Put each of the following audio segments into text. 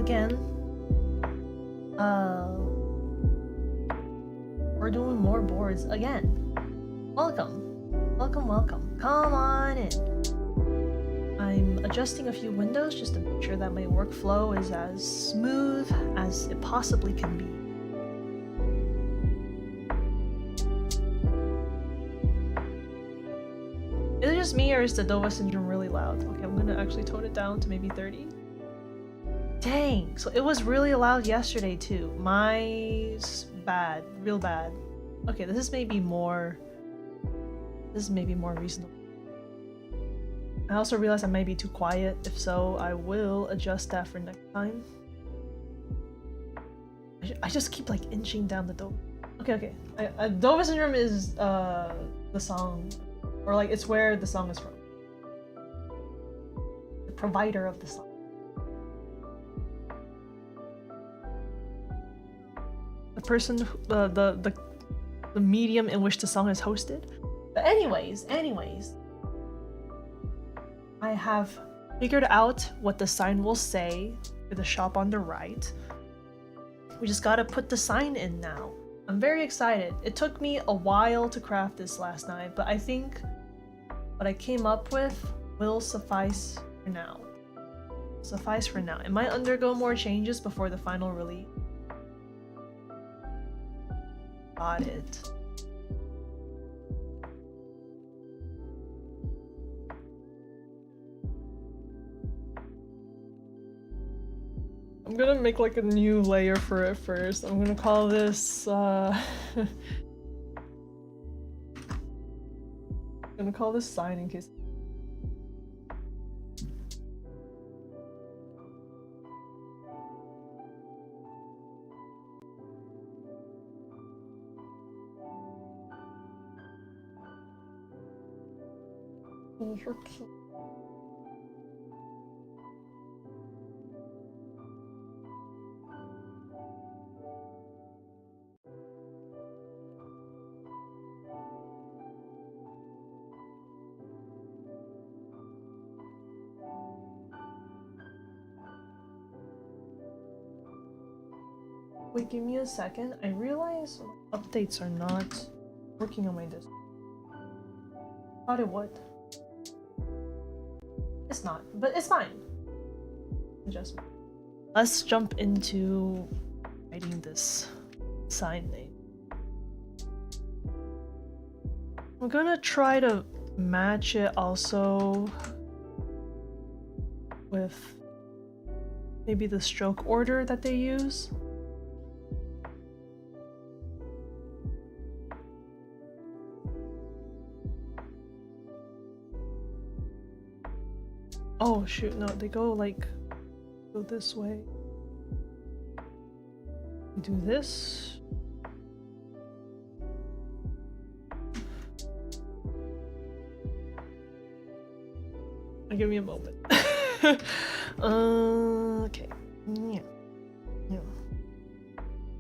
again. We're doing more boards again. Welcome. Welcome, welcome. Come on in. I'm adjusting a few windows just to make sure that my workflow is as smooth as it possibly can be. Is it just me or is the Dova syndrome really loud? Okay, I'm gonna actually tone it down to maybe 30. Dang, so it was really loud yesterday too. Mine's bad, real bad. Okay, this is maybe more reasonable. I also realized I might be too quiet. If so, I will adjust that for next time. I just keep like inching down the Dova. Okay. Dova syndrome is the song, or like it's where the song is from. The provider of the song. The person, the medium in which the song is hosted. But anyways, I have figured out what the sign will say for the shop on the right. We just gotta put the sign in now. I'm very excited. It took me a while to craft this last night, but I think what I came up with will suffice for now. It might undergo more changes before the final release. Got it. I'm gonna make like a new layer for it first. I'm gonna call this I'm gonna call this sign in case. Wait, give me a second. I realize updates are not working on my disk. Thought it would. It's not, but it's fine. Adjustment. Let's jump into writing this sign name. I'm gonna try to match it also with maybe the stroke order that they use. Oh shoot, no, they go this way. Do this. Give me a moment. Okay. Yeah.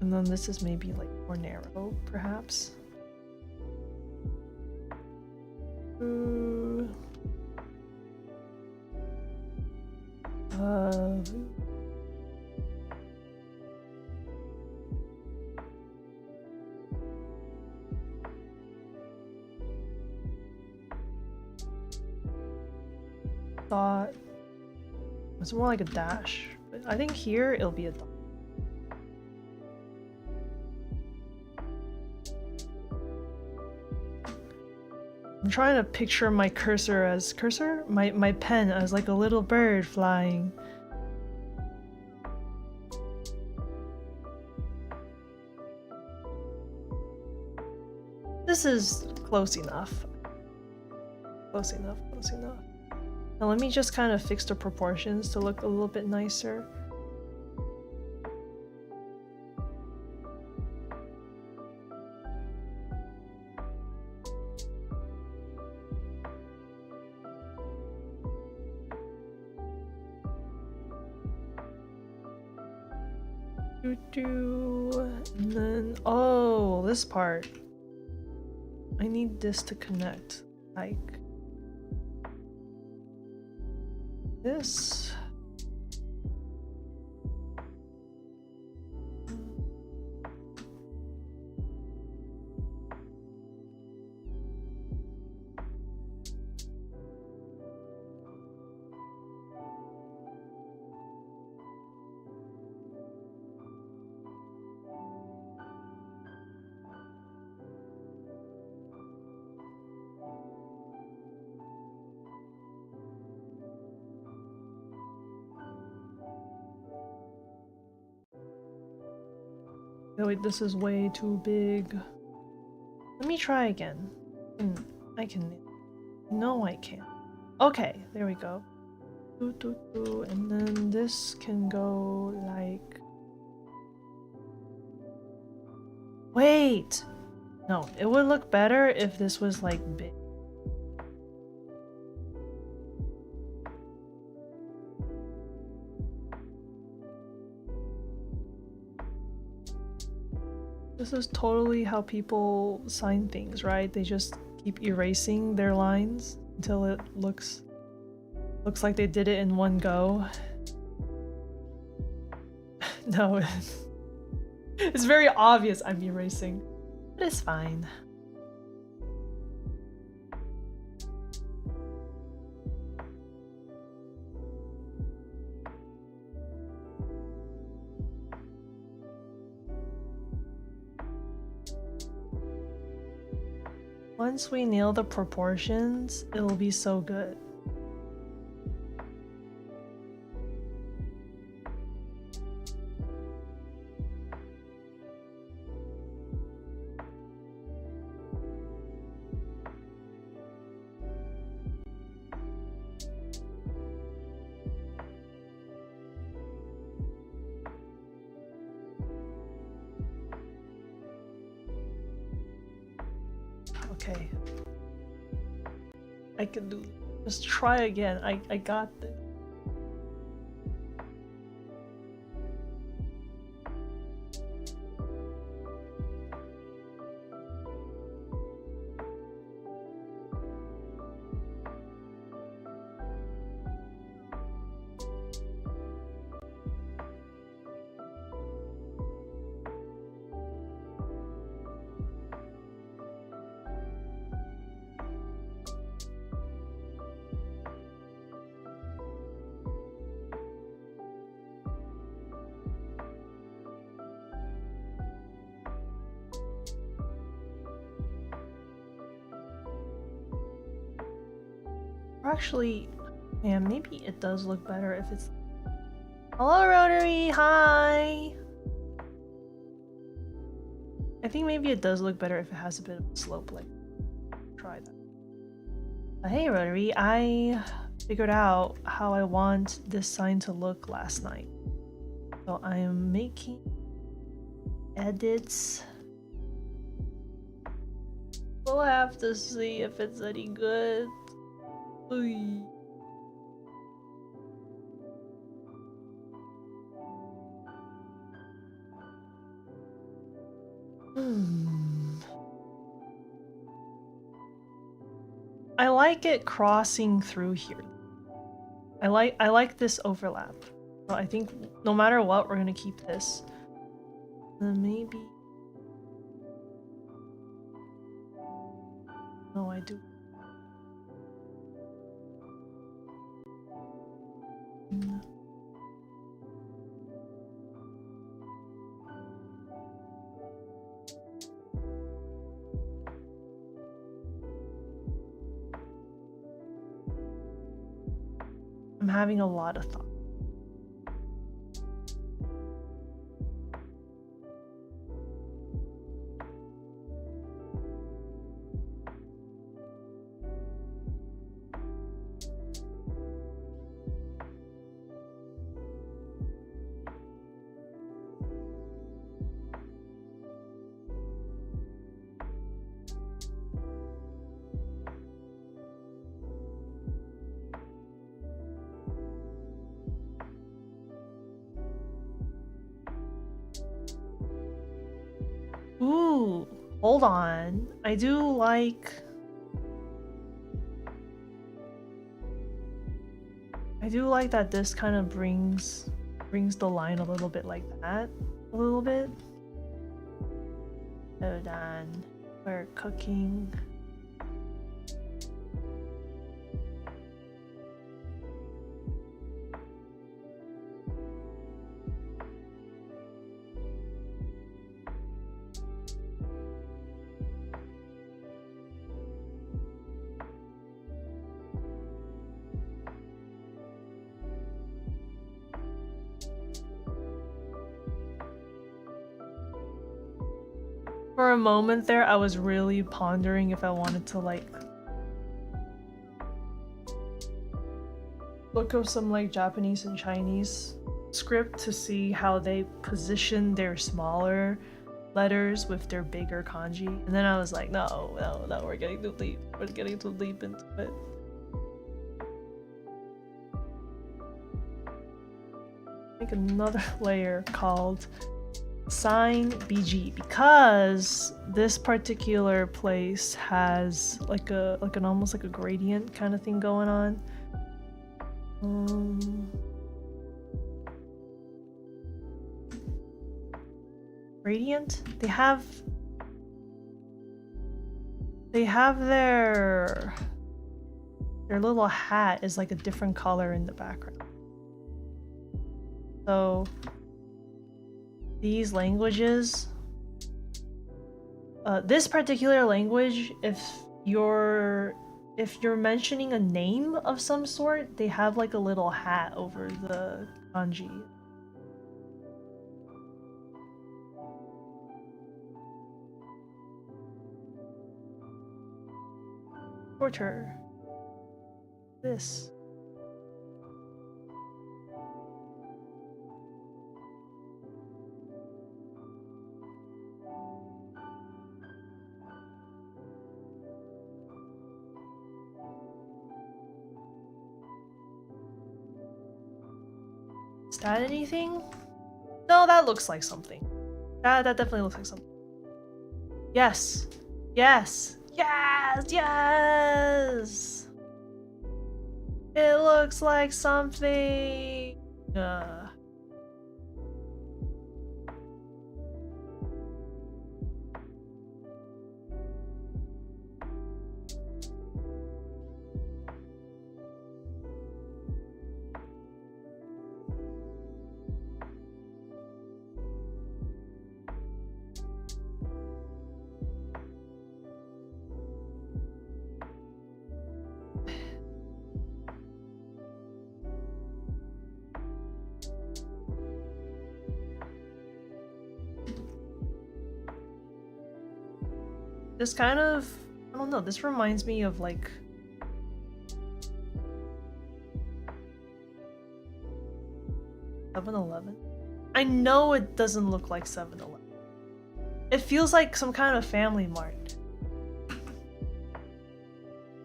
And then this is maybe like more narrow, perhaps. Thought it's more like a dash, but I think here it'll be a dot. I'm trying to picture my my pen as like a little bird flying. This is close enough. Close enough. Now let me just kind of fix the proportions to look a little bit nicer. And then, oh, this part. I need this to connect, like this. Oh wait, this is way too big. Let me try again. I can. No, I can't. Okay, there we go. And then this can go like... Wait! No, it would look better if this was like big. This is totally how people sign things, right? They just keep erasing their lines until it looks like they did it in one go. No, it's very obvious I'm erasing, but it's fine. Once we nail the proportions, it will be so good. Okay. I can do. Just try again. I got this. Actually, yeah, maybe it does look better if it's... Hello, Rotary! Hi! I think maybe it does look better if it has a bit of a slope, like... Try that. Hey, Rotary, I figured out how I want this sign to look last night. So I am making edits. We'll have to see if it's any good. Oy. I like it crossing through here. I like this overlap. So I think no matter what, we're gonna keep this. Then maybe... No, I do. I'm having a lot of thoughts. Ooh, hold on. I do like that this kind of brings the line a little bit like that. A little bit. Hold on. We're cooking. For a moment there, I was really pondering if I wanted to like look up some like Japanese and Chinese script to see how they position their smaller letters with their bigger kanji. And then I was like, no, we're getting too deep. We're getting too deep into it. Make another layer called Sign BG because this particular place has like an almost like a gradient kind of thing going on. Gradient? They have their little hat is like a different color in the background. So these languages, this particular language, if you're mentioning a name of some sort, they have like a little hat over the kanji. Porter. This. Is that anything? No, that looks like something. That definitely looks like something. Yes. Yes. Yes. Yes. It looks like something. This kind of, I don't know, this reminds me of like $7-Eleven. I know it doesn't look like 7-Eleven. It feels like some kind of family mart.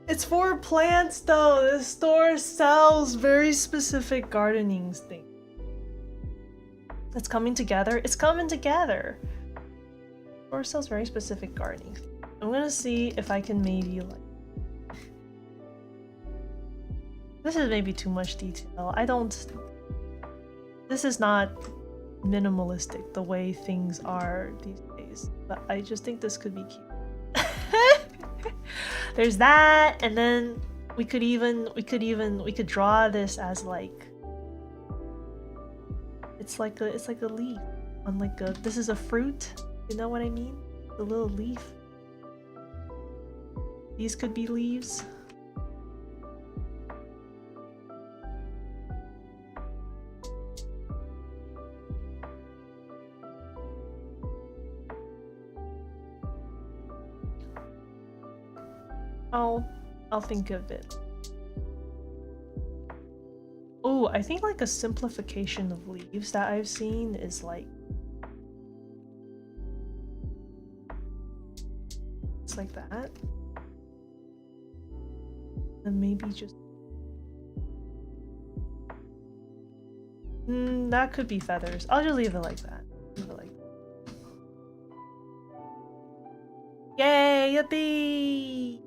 It's for plants though. This store sells very specific gardening things. It's coming together. It's coming together. The store sells very specific gardening things. I'm gonna see if I can maybe like... This is maybe too much detail. This is not minimalistic the way things are these days, but I just think this could be cute. There's that, and then we could draw this as like it's like a leaf on like a, this is a fruit, you know what I mean? The little leaf. These could be leaves. I'll think of it. Oh, I think like a simplification of leaves that I've seen is like it's like that. And maybe just that could be feathers. I'll just leave it like that. Leave it like that. Yay, a bee!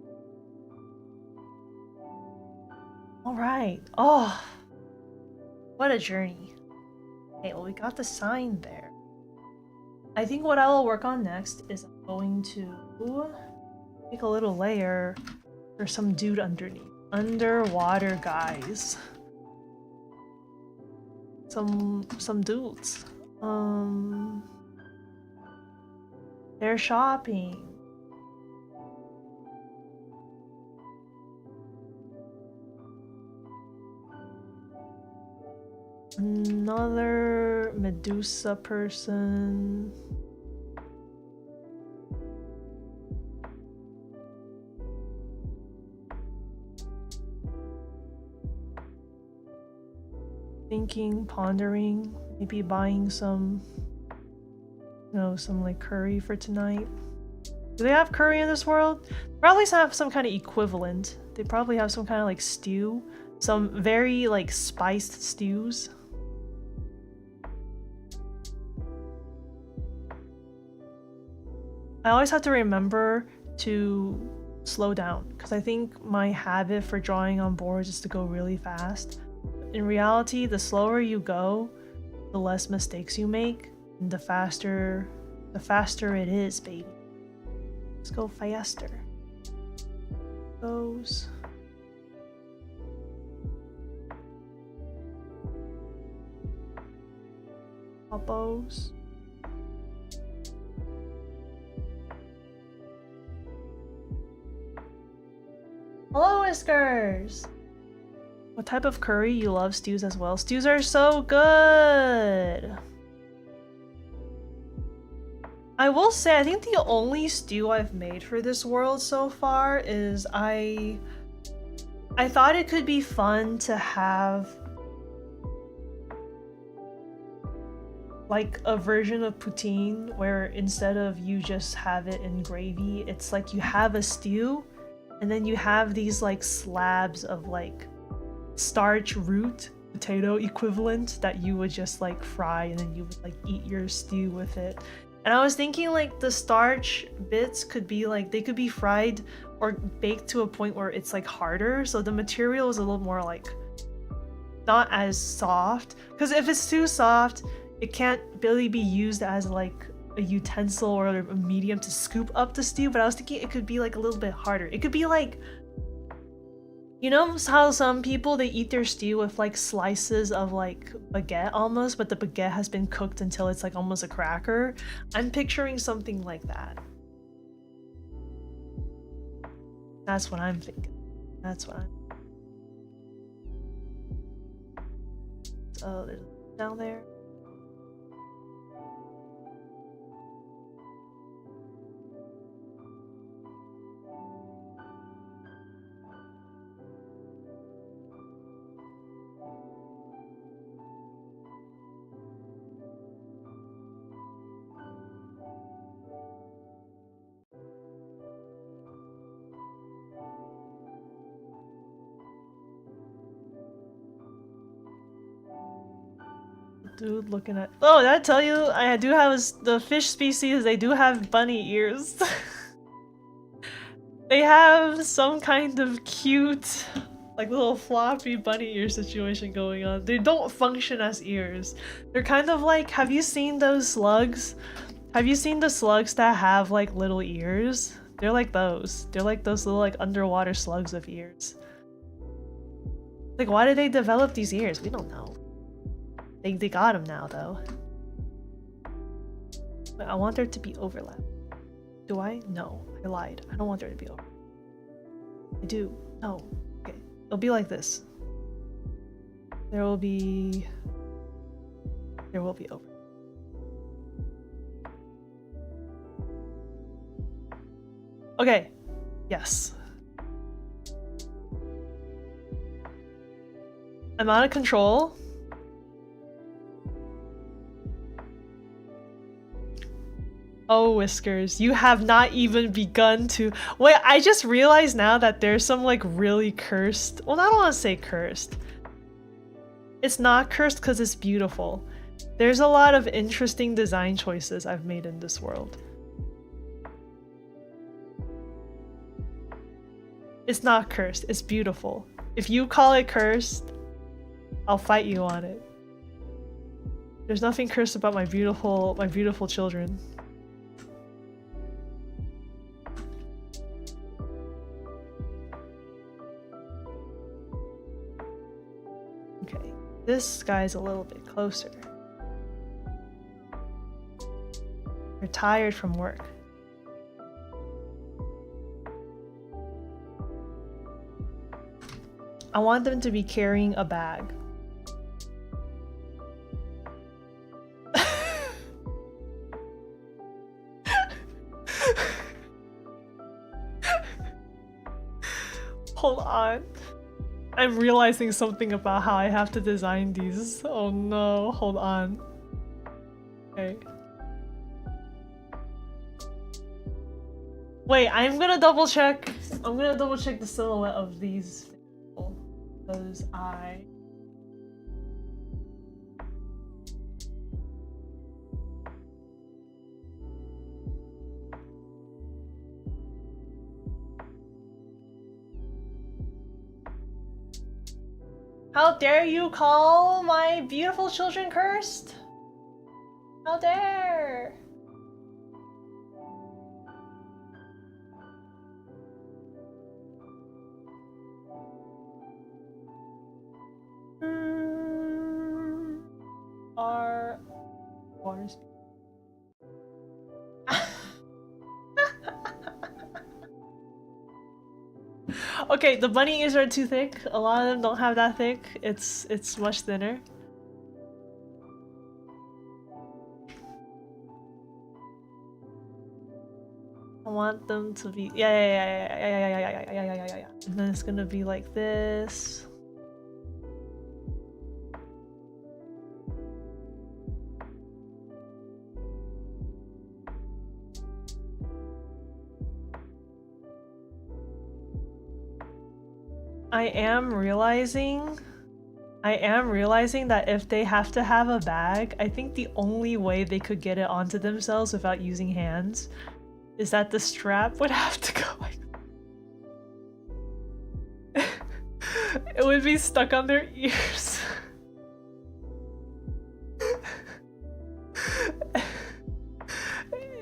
Alright. Oh, what a journey. Okay, well, we got the sign there. I think what I will work on next is I'm going to make a little layer for some dude underneath. Underwater guys. Some dudes. They're shopping. Another Medusa person. thinking, pondering, maybe buying some, you know, some like curry for tonight. Do they have curry in this world? Probably have some kind of equivalent. They probably have some kind of like stew. Some very like spiced stews. I always have to remember to slow down because I think my habit for drawing on boards is to go really fast. In reality, the slower you go, the less mistakes you make, and the faster it is, baby. Let's go faster. Goes. Poppos. Hello, Whiskers! What type of curry? You love stews as well? Stews are so good! I will say, I think the only stew I've made for this world so far is I thought it could be fun to have like a version of poutine where instead of you just have it in gravy, it's like you have a stew and then you have these like slabs of like starch root potato equivalent that you would just like fry and then you would like eat your stew with it. And I was thinking like the starch bits could be like, they could be fried or baked to a point where it's like harder, so the material is a little more like not as soft, because if it's too soft it can't really be used as like a utensil or a medium to scoop up the stew. But I was thinking it could be like a little bit harder. It could be like, you know how some people they eat their stew with like slices of like baguette almost, but the baguette has been cooked until it's like almost a cracker? I'm picturing something like that. That's what I'm thinking. That's what I'm... So there's down there. Dude looking at... Oh, did I tell you? I do have the fish species, they do have bunny ears. They have some kind of cute, like little floppy bunny ear situation going on. They don't function as ears. They're kind of like, have you seen those slugs? Have you seen the slugs that have like little ears? They're like those. They're like those little like underwater slugs with ears. Like, why did they develop these ears? We don't know. They got them now, though. But I want there to be overlap. Do I? No. I lied. I don't want there to be overlap. I do. No. Okay. It'll be like this. There will be overlap. Okay. Yes. I'm out of control. Oh, Whiskers, you have not even begun to... Wait, I just realized now that there's some like really cursed... Well, I don't want to say cursed. It's not cursed because it's beautiful. There's a lot of interesting design choices I've made in this world. It's not cursed, it's beautiful. If you call it cursed, I'll fight you on it. There's nothing cursed about my beautiful children. Okay, this guy's a little bit closer. You're tired from work. I want them to be carrying a bag. Hold on. I'm realizing something about how I have to design these. Oh no, hold on. Okay. Wait, I'm gonna double check. I'm gonna double check the silhouette of these people because I. How dare you call my beautiful children cursed? How dare! Our water speed. Okay, the bunny ears are too thick. A lot of them don't have that thick. It's much thinner. I want them to be yeah. And then it's gonna be like this. I am realizing that if they have to have a bag, I think the only way they could get it onto themselves without using hands is that the strap would have to go like it would be stuck on their ears.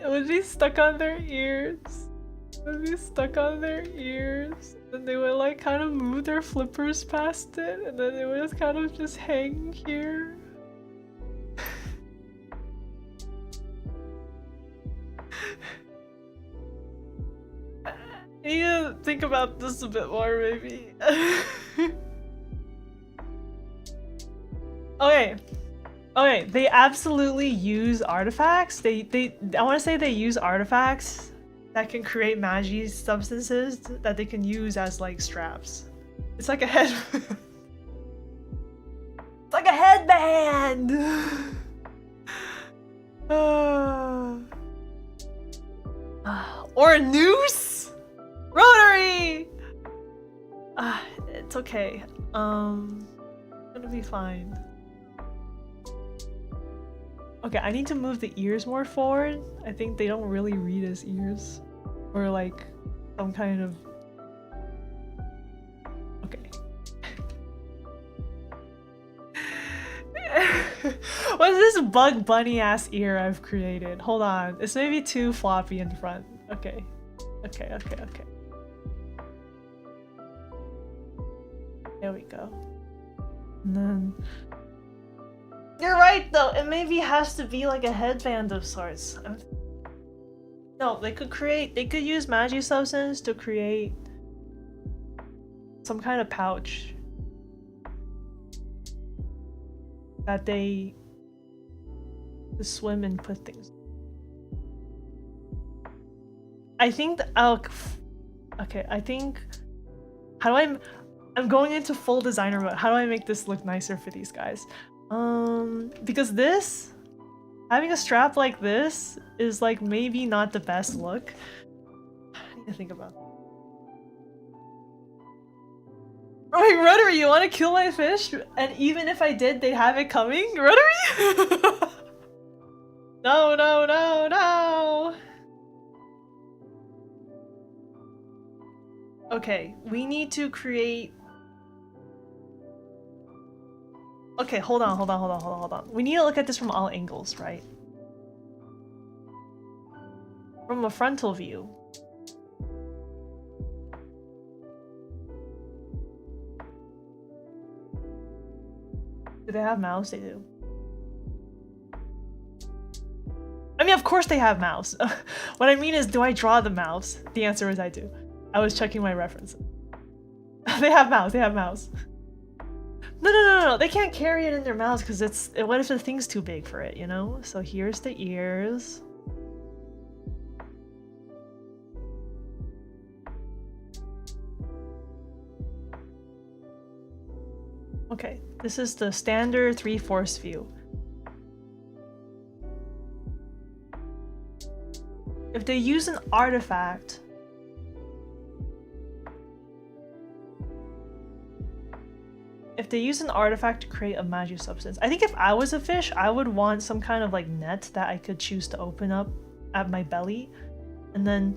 It would be stuck on their ears. It would be stuck on their ears. And they would like kind of move their flippers past it, and then it would just kind of just hang here. I need to think about this a bit more, maybe. Okay, they absolutely use artifacts. I want to say they use artifacts that can create magi substances that they can use as like straps. It's like a head. It's like a headband. Or a noose. Rotary. It's okay. It's gonna be fine. Okay, I need to move the ears more forward. I think they don't really read as ears. Or like some kind of... Okay. What is this bug bunny ass ear I've created? Hold on, it's maybe too floppy in front. Okay. Okay. There we go. And then... You're right though, it maybe has to be like a headband of sorts. No, they could use magi substance to create some kind of pouch that they swim and put things. I think okay, I think I'm going into full designer mode. How do I make this look nicer for these guys? Because having a strap like this is like maybe not the best look. I need to think about that. Wait, Rotary, you want to kill my fish? And even if I did, they'd have it coming? Rotary? No. Okay, we need to create... Okay, hold on. We need to look at this from all angles, right? From a frontal view. Do they have mouths? They do. I mean, of course they have mouths. What I mean is, do I draw the mouths? The answer is I do. I was checking my references. They have mouths. No. They can't carry it in their mouths because what if the thing's too big for it, you know? So here's the ears. Okay, this is the standard 3/4 view. If they use an artifact, to create a magic substance, I think if I was a fish, I would want some kind of like net that I could choose to open up at my belly. And then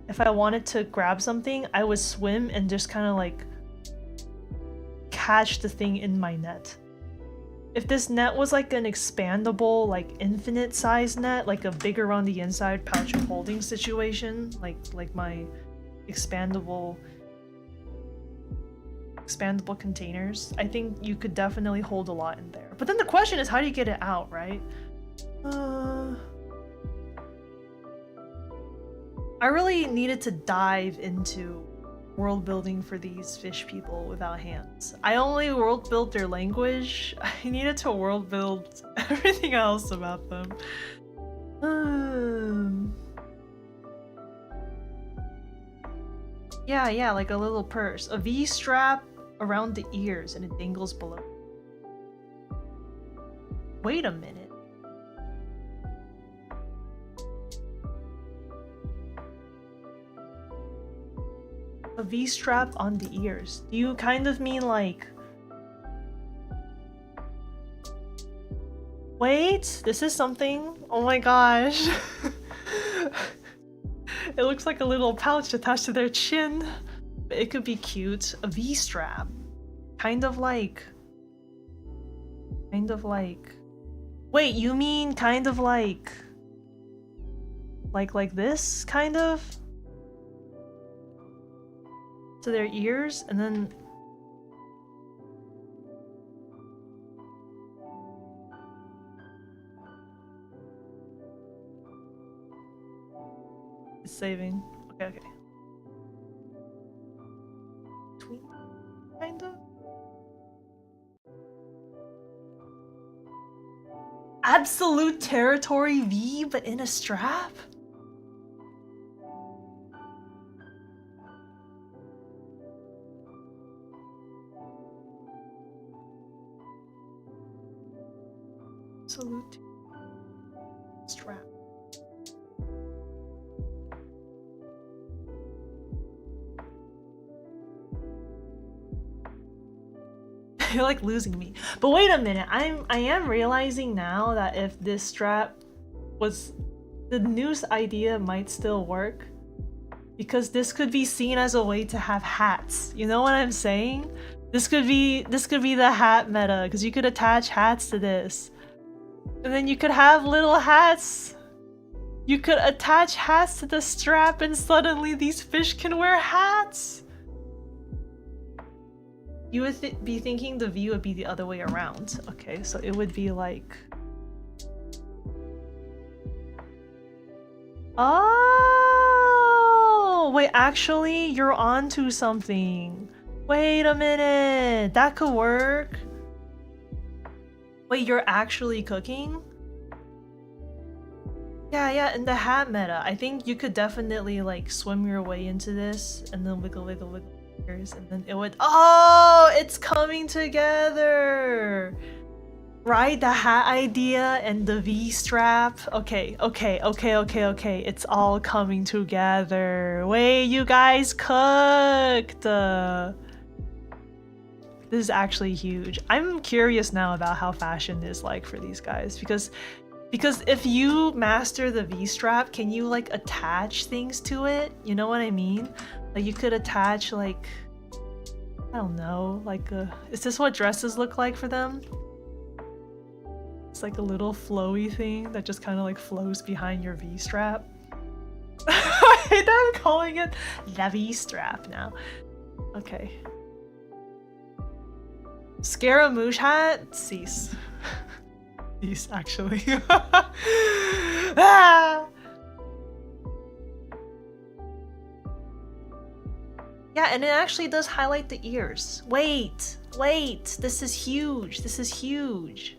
if I wanted to grab something, I would swim and just kind of like catch the thing in my net. If this net was like an expandable, like infinite size net, like a bigger on the inside pouch of holding situation, like my expandable containers, I think you could definitely hold a lot in there. But then the question is, how do you get it out, right? I really needed to dive into world building for these fish people without hands. I only world built their language. I needed to world build everything else about them. Yeah, like a little purse. A V-strap around the ears and it dangles below. Wait a minute. A V-strap on the ears. Do you kind of mean like... Wait, this is something? Oh my gosh. It looks like a little pouch attached to their chin. It could be cute. A V-strap. Kind of like... Wait, you mean kind of like this, kind of? To their ears, and then... It's saving. Okay. Between, kinda? Absolute territory V, but in a strap? Absolute strap. You're like losing me. But wait a minute, I am realizing now that if this strap was... The noose idea might still work. Because this could be seen as a way to have hats. You know what I'm saying? This could be the hat meta, because you could attach hats to this. And then you could have little hats. You could attach hats to the strap and suddenly these fish can wear hats. You would be thinking the view would be the other way around. Okay, so it would be like... Oh! Wait, actually, you're onto something. Wait a minute! That could work. Wait, you're actually cooking? Yeah, in the hat meta, I think you could definitely like swim your way into this and then wiggle fingers and then it would... Oh! It's coming together! Right? The hat idea and the V-strap. Okay. It's all coming together. Wait, you guys cooked! This is actually huge. I'm curious now about how fashion is like for these guys because if you master the V-strap, can you like attach things to it? You know what I mean? Like you could attach like, I don't know, like is this what dresses look like for them? It's like a little flowy thing that just kind of like flows behind your V-strap. I hate that I'm calling it the V-strap now. Okay. Scaramouche hat? Cease. Cease, actually. Ah! Yeah, and it actually does highlight the ears. Wait! This is huge. This is huge.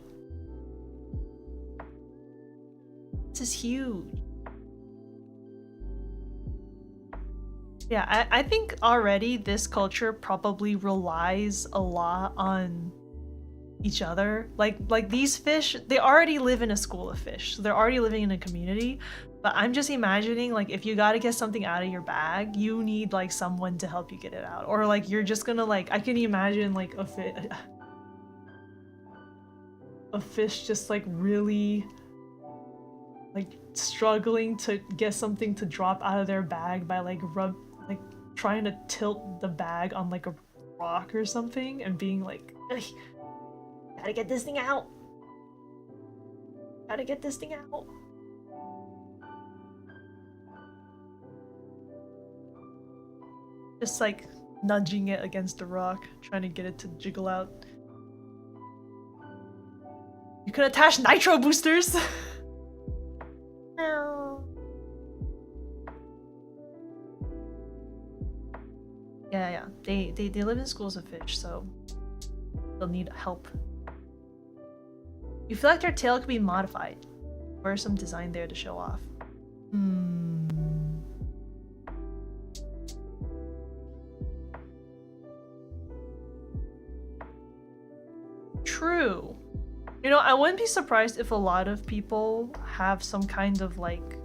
Yeah, I think already this culture probably relies a lot on each other. Like these fish, they already live in a school of fish, so they're already living in a community. But I'm just imagining, like, if you gotta get something out of your bag, you need like someone to help you get it out, or like you're just gonna like, I can imagine like a fish just like really like struggling to get something to drop out of their bag by like trying to tilt the bag on like a rock or something and being like, gotta get this thing out. Gotta get this thing out. Just like nudging it against a rock, trying to get it to jiggle out. You could attach nitro boosters! Yeah. They live in schools of fish, so they'll need help. You feel like their tail could be modified. Or some design there to show off. True. You know, I wouldn't be surprised if a lot of people have some kind of like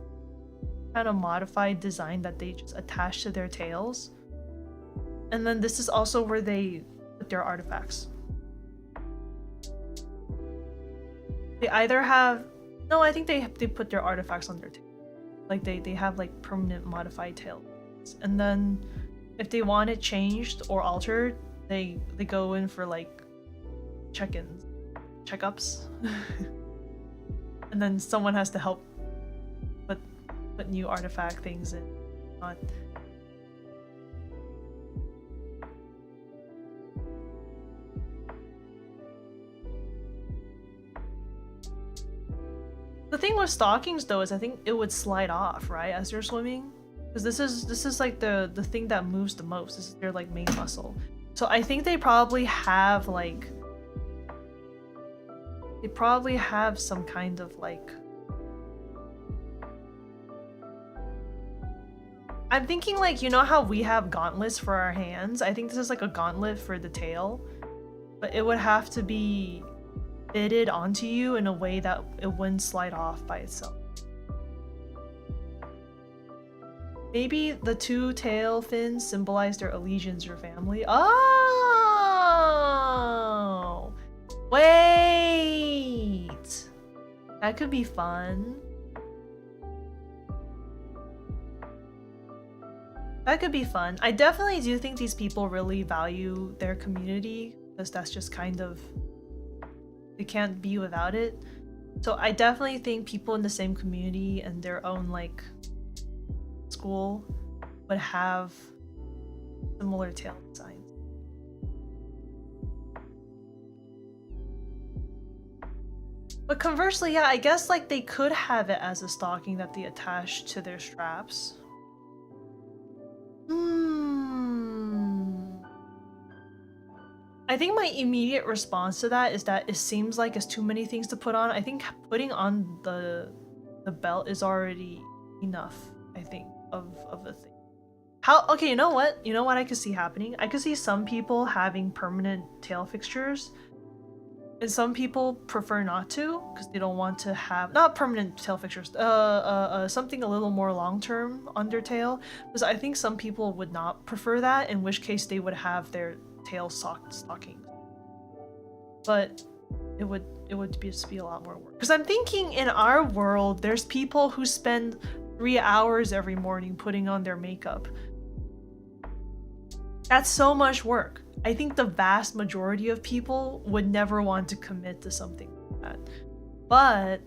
modified design that they just attach to their tails. And then this is also where they put their artifacts. They either have... No, I think they put their artifacts on their tail. Like they have like permanent modified tails. And then if they want it changed or altered, they go in for like check-ins, checkups. And then someone has to help put new artifact things in. The thing with stockings though is I think it would slide off, right, as you're swimming? Because this is like the thing that moves the most. This is their like main muscle. So I think they probably have like... They probably have some kind of like... I'm thinking like, you know how we have gauntlets for our hands? I think this is like a gauntlet for the tail. But it would have to be fitted onto you in a way that it wouldn't slide off by itself. Maybe the two tail fins symbolize their allegiance or family. Oh! Wait! That could be fun. That could be fun. I definitely do think these people really value their community, because that's just kind of... They can't be without it. So I definitely think people in the same community and their own like school would have similar tail designs. But conversely, yeah, I guess like they could have it as a stocking that they attach to their straps. I think my immediate response to that is that it seems like it's too many things to put on. I think putting on the belt is already enough, I think, of a thing. Okay, you know what? You know what I could see happening? I could see some people having permanent tail fixtures, and some people prefer not to because they don't want to have not permanent tail fixtures. Something a little more long-term on their tail, because I think some people would not prefer that. In which case, they would have their tail stockings. But it would just be a lot more work. Because I'm thinking in our world, there's people who spend 3 hours every morning putting on their makeup. That's so much work. I think the vast majority of people would never want to commit to something like that. But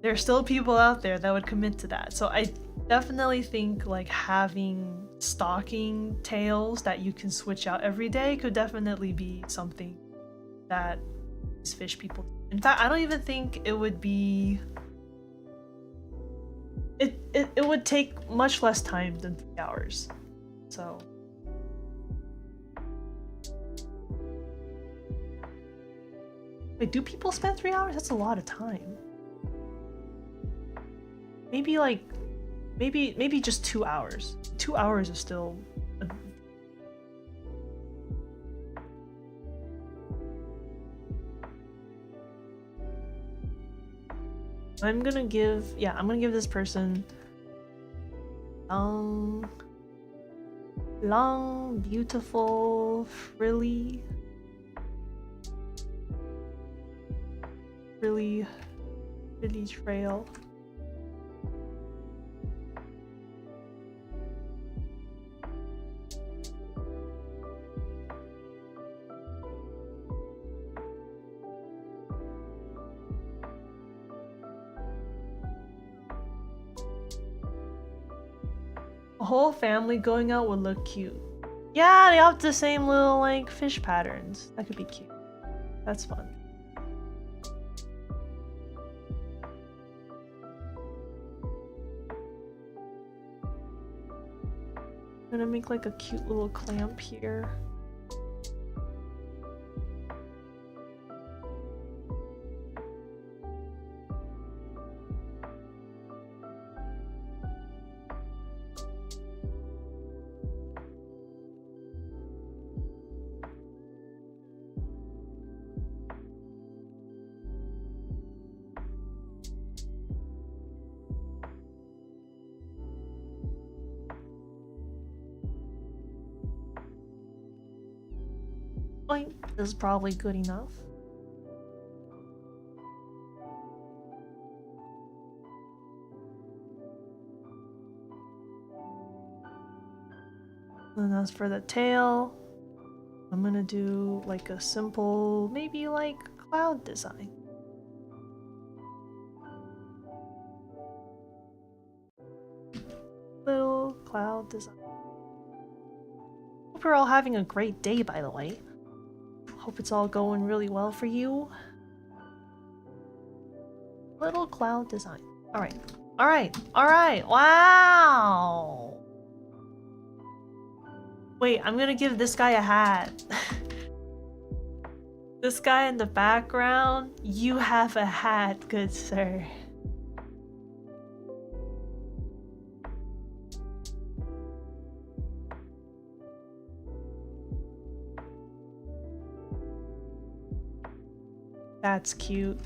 there's still people out there that would commit to that. So I definitely think like having stocking tails that you can switch out every day could definitely be something that these fish people do. In fact, I don't even think it would be... It would take much less time than 3 hours. So... Wait, do people spend 3 hours? That's a lot of time. Maybe like... Maybe just 2 hours. 2 hours is still... I'm gonna give this person long, beautiful, frilly trail. A whole family going out would look cute. Yeah, they have the same little like fish patterns. That could be cute. That's fun. I'm gonna make like a cute little clamp here. This is probably good enough. And as for the tail, I'm gonna do like a simple, maybe like cloud design. Little cloud design. Hope you're all having a great day, by the way. Hope it's all going really well for you. Little cloud design. Alright. Alright. Alright. Wow! Wait, I'm gonna give this guy a hat. This guy in the background, you have a hat, good sir. That's cute.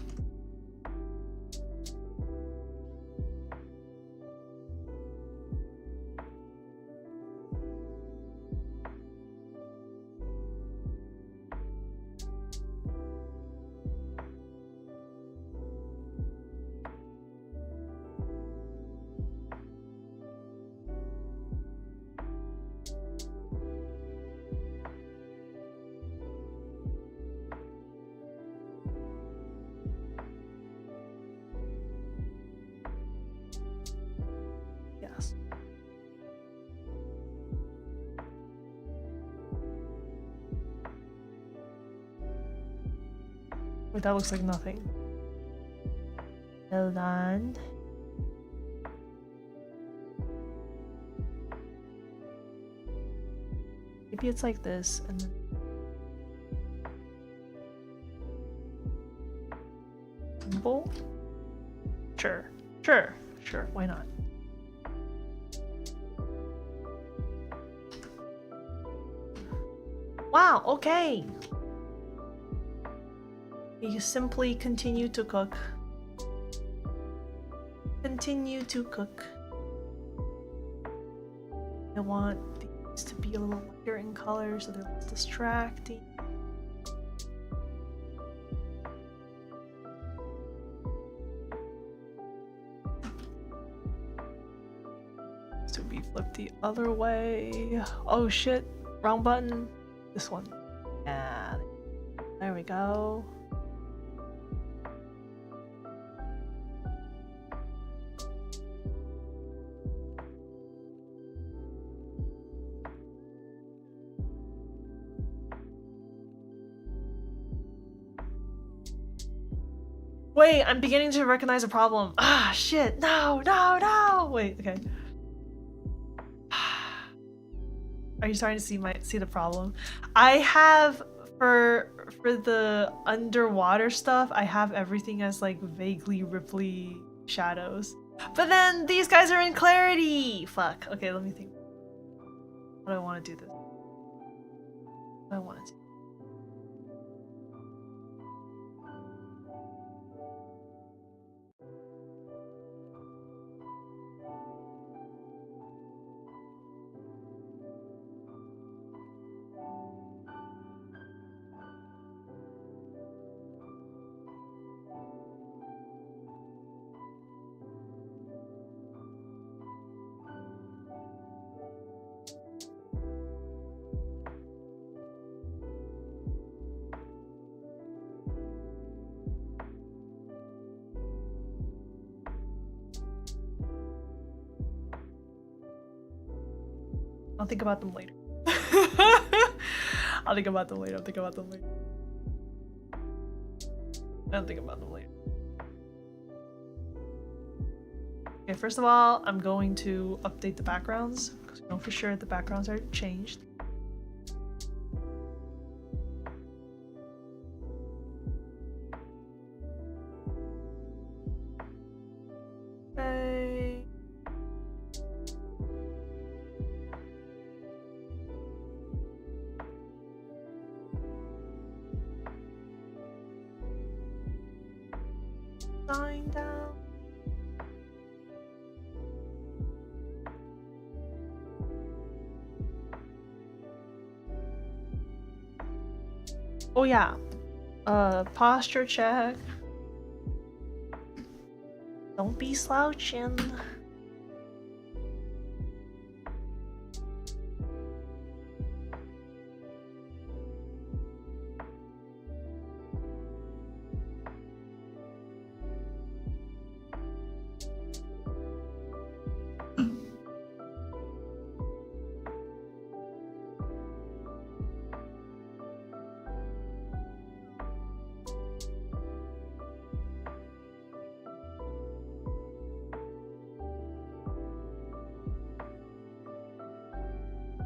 Wait, that looks like nothing. Hold on. Maybe it's like this and then symbol? Sure. Sure. Sure. Why not? Wow, okay. You simply continue to cook. Continue to cook. I want these to be a little lighter in color so they're less distracting. To be flipped the other way. Oh shit, wrong button. This one. Yeah, there we go. Wait, I'm beginning to recognize a problem. Ah, shit. No, no, no. Wait, okay. Are you starting to see the problem? I have for the underwater stuff, I have everything as like vaguely ripply shadows. But then these guys are in clarity. Fuck. Okay, let me think. How do I want to do this? What do I want to do? I'll think about them later. I'll think about them later. I'll think about them later. I'll think about them later. Okay, first of all, I'm going to update the backgrounds because we know for sure the backgrounds are changed. Okay. Sign down. Oh yeah, posture check. Don't be slouching.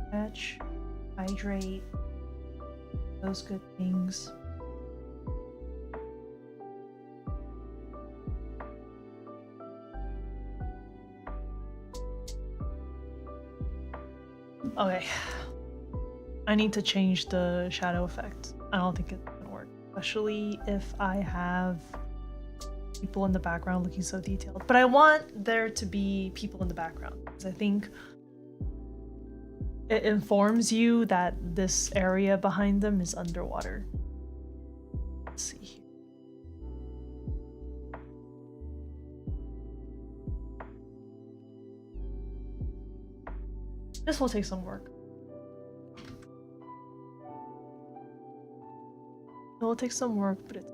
Stretch, hydrate, those good things. Okay. I need to change the shadow effect. I don't think it's gonna work. Especially if I have people in the background looking so detailed. But I want there to be people in the background because I think it informs you that this area behind them is underwater. Let's see here. This will take some work. It will take some work, but it's...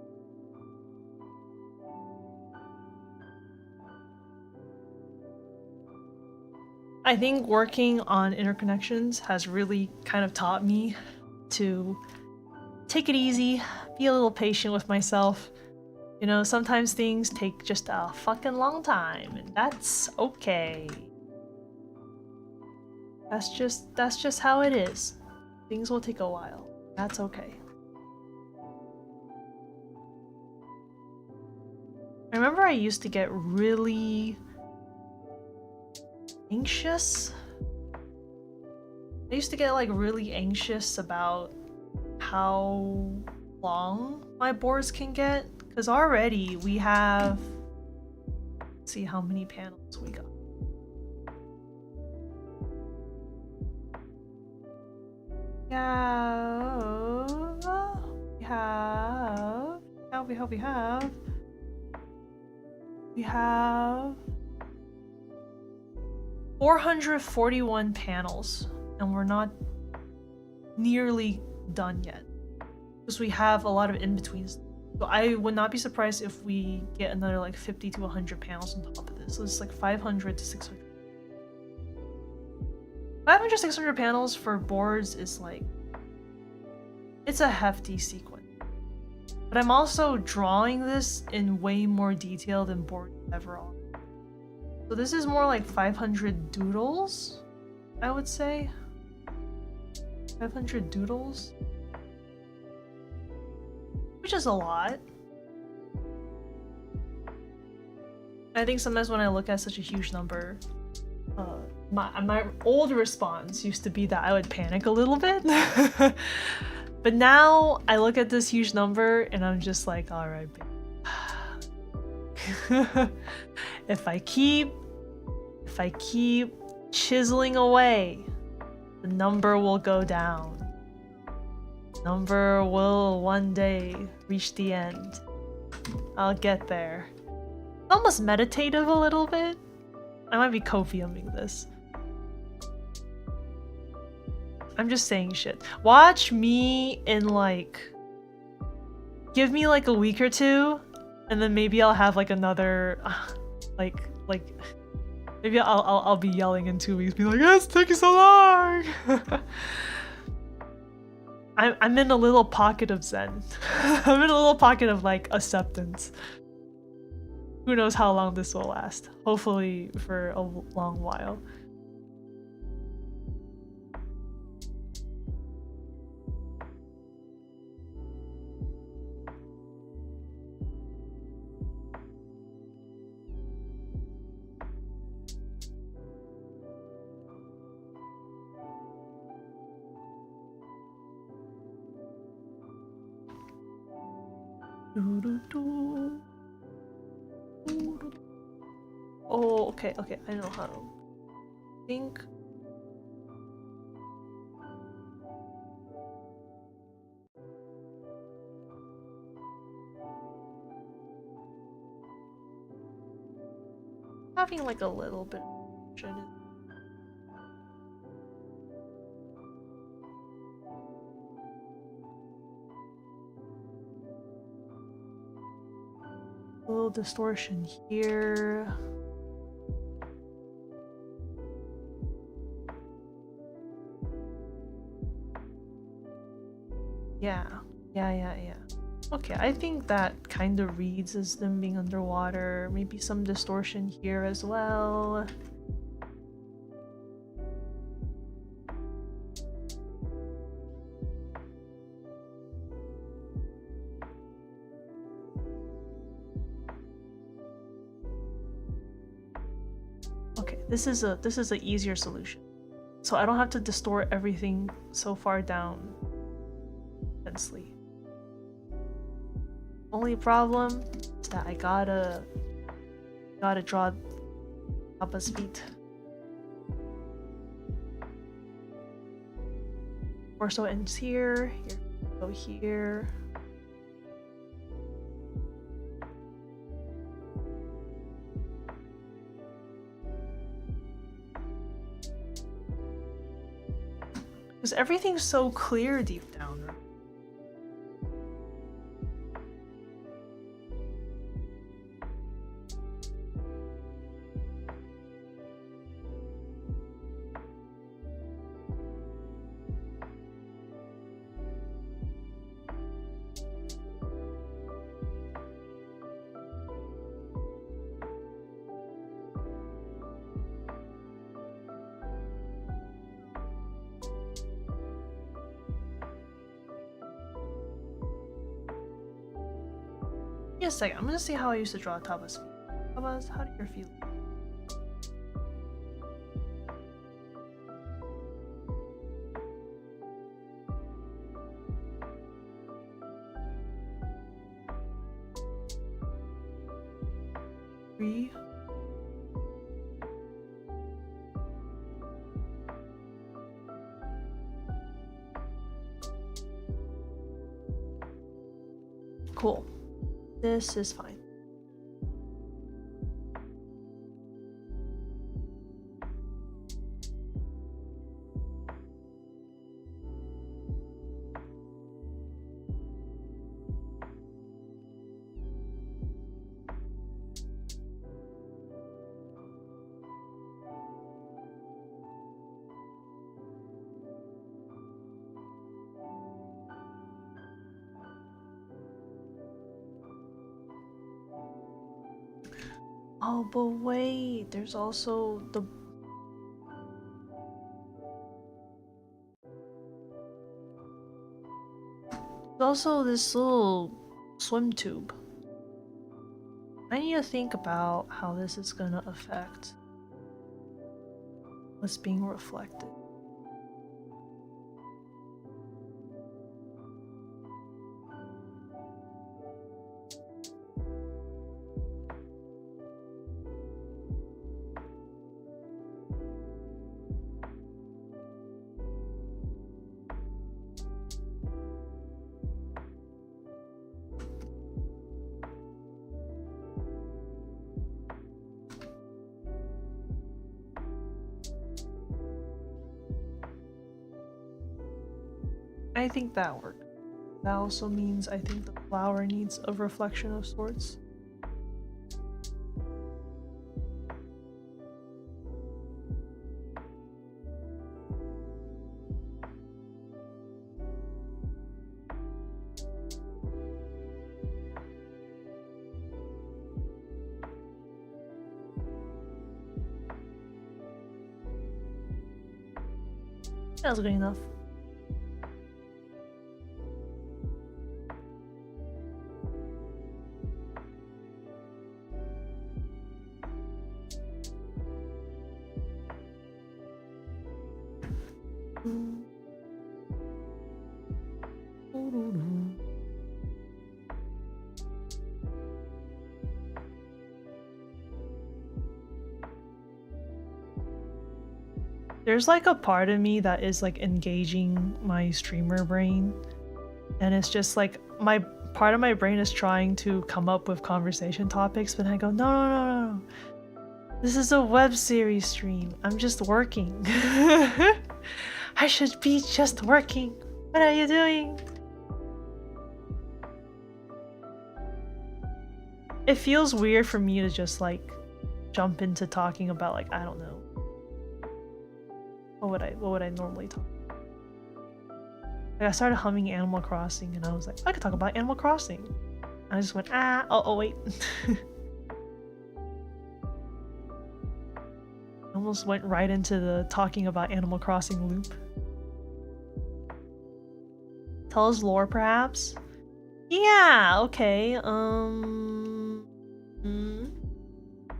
I think working on interconnections has really kind of taught me to take it easy, be a little patient with myself. You know, sometimes things take just a fucking long time, and that's okay. That's just how it is. Things will take a while. That's okay. I remember I used to get really anxious. I used to get like really anxious about how long my boards can get because already we have, let's see how many panels we got. We have 441 panels, and we're not nearly done yet because we have a lot of in-betweens. So I would not be surprised if we get another like 50 to 100 panels on top of this. So it's like 500 to 600. 500, 600 panels for boards is like, it's a hefty sequence. But I'm also drawing this in way more detail than boards ever are. So this is more like 500 doodles, I would say. 500 doodles. Which is a lot. I think sometimes when I look at such a huge number, my old response used to be that I would panic a little bit. But now I look at this huge number and I'm just like, alright, if I keep chiseling away, the number will go down. Number will one day reach the end. I'll get there. It's almost meditative a little bit. I might be copiuming this. I'm just saying shit. Watch me in like... Give me like a week or two, and then maybe I'll have like another... like Maybe I'll be yelling in 2 weeks, be like, "It's taking so long." I'm in a little pocket of zen. I'm in a little pocket of like acceptance. Who knows how long this will last? Hopefully for a long while. Oh, okay, I know how to think. Having like a little bit of vision. A little distortion here. Yeah. Okay, I think that kind of reads as them being underwater. Maybe some distortion here as well. Okay, this is an easier solution. So I don't have to distort everything so far down intensely. Only problem is that I gotta draw Papa's feet. Torso ends here, go here. Because everything's so clear deep down, right? Give me a second, I'm gonna see how I used to draw Taba's feet. Taba's, how do you feel? Three. Cool. This is fine. Oh, but wait, there's also there's also this little swim tube. I need to think about how this is gonna affect what's being reflected. I think that worked. That also means I think the flower needs a reflection of sorts. Sounds good enough. There's like a part of me that is like engaging my streamer brain, and it's just like my part of my brain is trying to come up with conversation topics, but I go, no, no, no, no, no. This is a web series stream. I'm just working. I should be just working. What are you doing? It feels weird for me to just like jump into talking about like, I don't know. What would I normally talk about? Like I started humming Animal Crossing and I was like, I could talk about Animal Crossing. I just went, oh wait. Almost went right into the talking about Animal Crossing loop. Tell us lore, perhaps? Yeah, okay,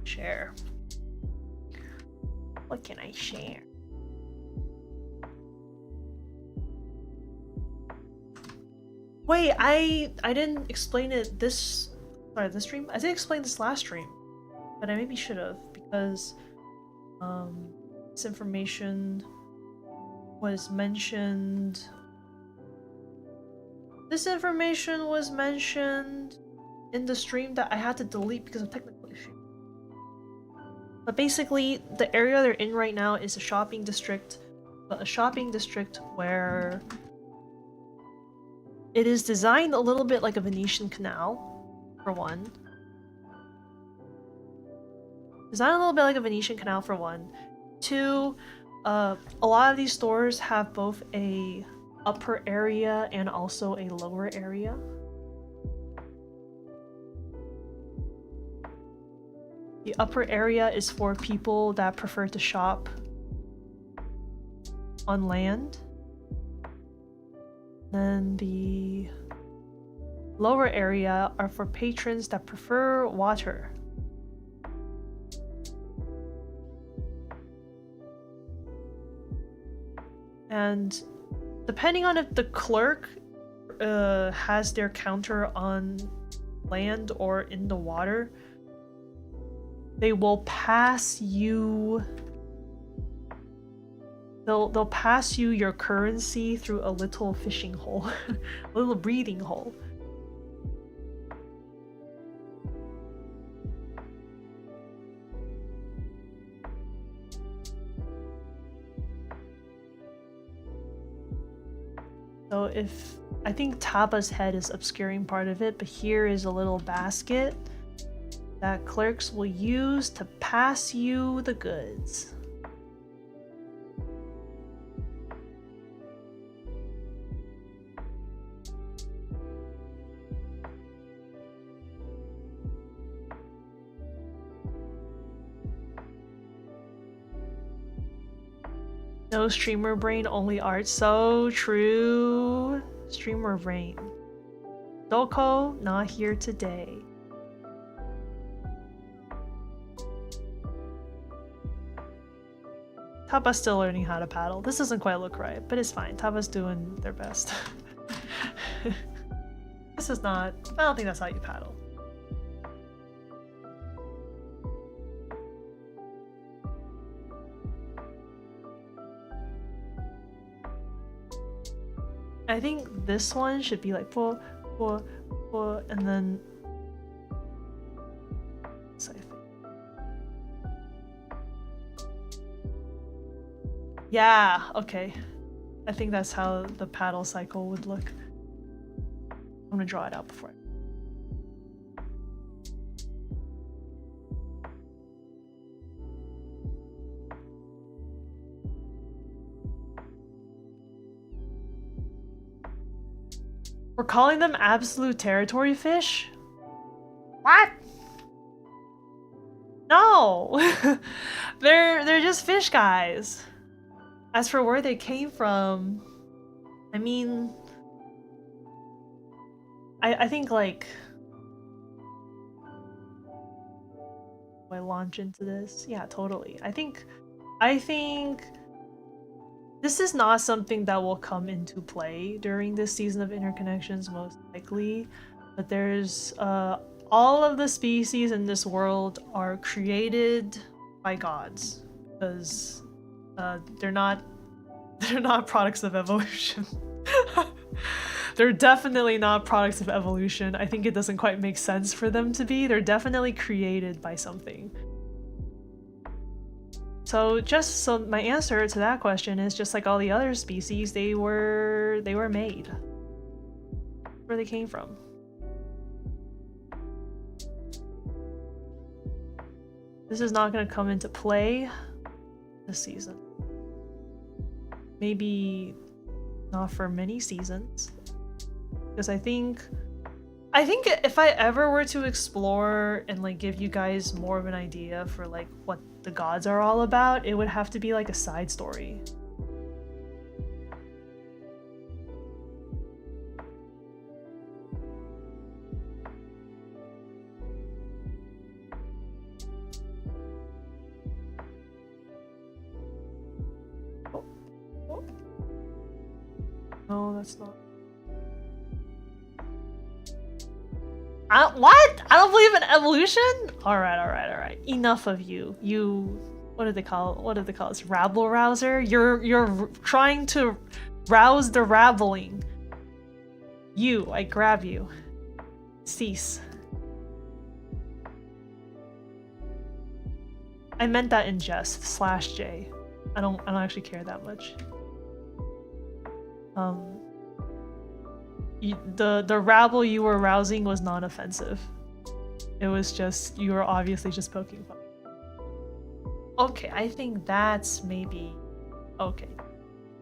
share. What can I share? Wait, I didn't explain it this stream? I did explain this last stream, but I maybe should have, because this information was mentioned. This information was mentioned in the stream that I had to delete because of technical issue. But basically, the area they're in right now is a shopping district, but a shopping district where it is designed a little bit like a Venetian canal, for one. Designed a little bit like a Venetian canal, for one. Two, a lot of these stores have both a upper area and also a lower area. The upper area is for people that prefer to shop on land. Then the lower area are for patrons that prefer water. And depending on if the clerk has their counter on land or in the water, they will pass you. They'll pass you your currency through a little fishing hole, a little breathing hole. So I think Taba's head is obscuring part of it, but here is a little basket that clerks will use to pass you the goods. No streamer brain, only art. So true. Streamer brain. Doko, not here today. Taba's still learning how to paddle. This doesn't quite look right, but it's fine. Taba's doing their best. This is not... I don't think that's how you paddle. I think this one should be like po, and then... So I think... Yeah, okay. I think that's how the paddle cycle would look. I'm gonna draw it out before. We're calling them absolute territory fish? What? No! They're just fish guys. as for where they came from, I mean, I think like, do I launch into this? Yeah, totally. I think this is not something that will come into play during this season of Interconnections, most likely. But there's all of the species in this world are created by gods, because they're not products of evolution. They're definitely not products of evolution. I think it doesn't quite make sense for them to be. They're definitely created by something. So my answer to that question is just like all the other species, they were made. Where they came from. This is not going to come into play this season. Maybe not for many seasons. Because I think if I ever were to explore and like give you guys more of an idea for like what the gods are all about, it would have to be like a side story. No, that's not. What? I don't believe in evolution? Alright. Enough of you. You, what do they call this? Rabble rouser? You're trying to rouse the rabbling. I grab you. Cease. I meant that in jest. /J. I don't actually care that much. The rabble you were rousing was non-offensive. It was just, you were obviously just poking fun. Okay, I think that's maybe... Okay.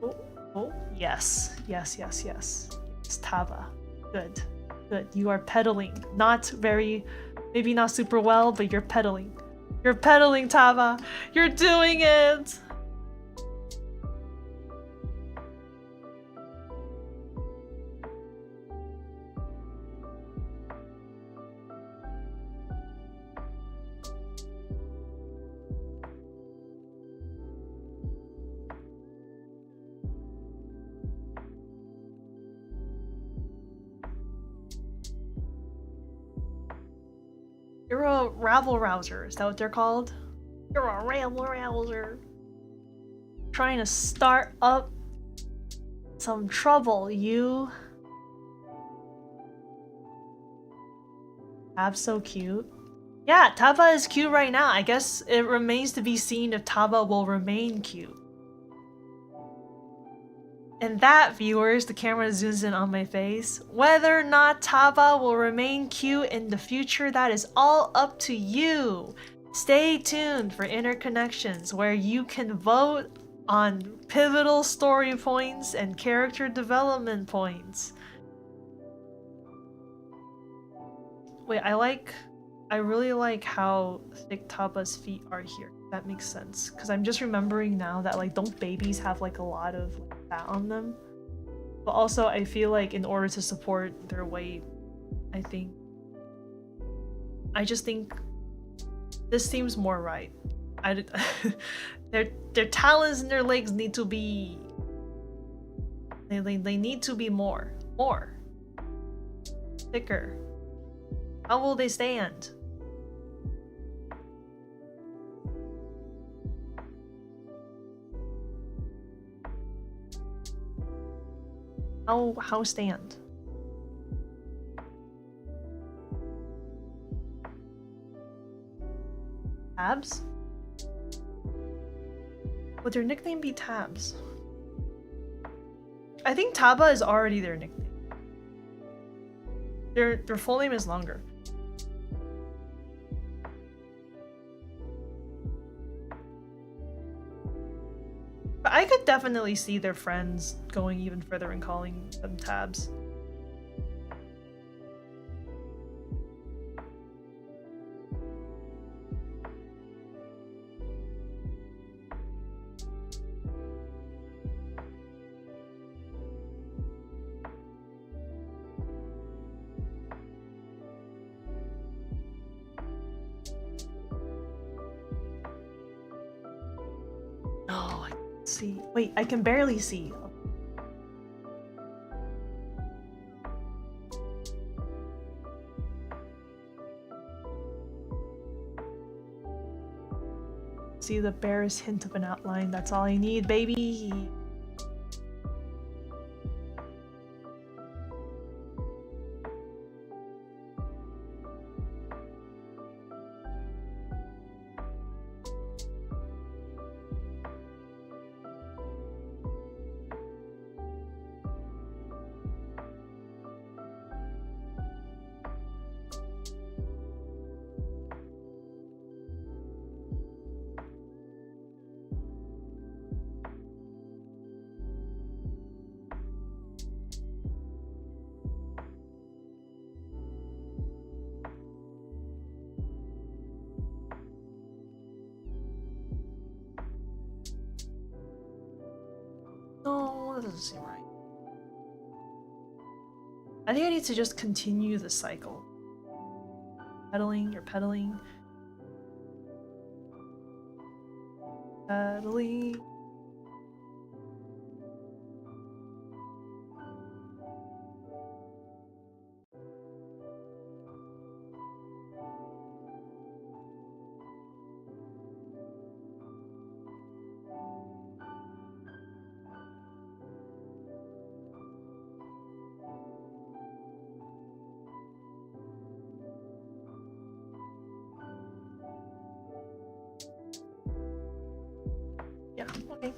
Oh, yes. It's Tava. Good. You are pedaling. Maybe not super well, but you're pedaling. You're pedaling, Tava! You're doing it! You're a rabble rouser, is that what they're called? You're a rabble rouser. Trying to start up some trouble, you. Tab's so cute. Yeah, Taba is cute right now. I guess it remains to be seen if Taba will remain cute. And that, viewers, the camera zooms in on my face. Whether or not Taba will remain cute in the future, that is all up to you. Stay tuned for Interconnections, where you can vote on pivotal story points and character development points. Wait, I really like how thick Taba's feet are here. That makes sense. Because I'm just remembering now that, like, don't babies have, like, a lot of fat on them? But also, I feel like in order to support their weight, I just think this seems more right. Their talons and their legs need to be... They need to be more. Thicker. How will they stand? How stand? Tabs? Would their nickname be Tabs? I think Taba is already their nickname. Their full name is longer. But I could definitely see their friends going even further and calling them Tabs. see. Wait, I can barely see. See the barest hint of an outline. That's all I need, baby. No, that doesn't seem right. I think I need to just continue the cycle. Pedaling, you're pedaling. Pedaling. Yeah, okay.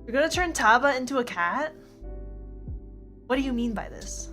You're gonna turn Taba into a cat? What do you mean by this?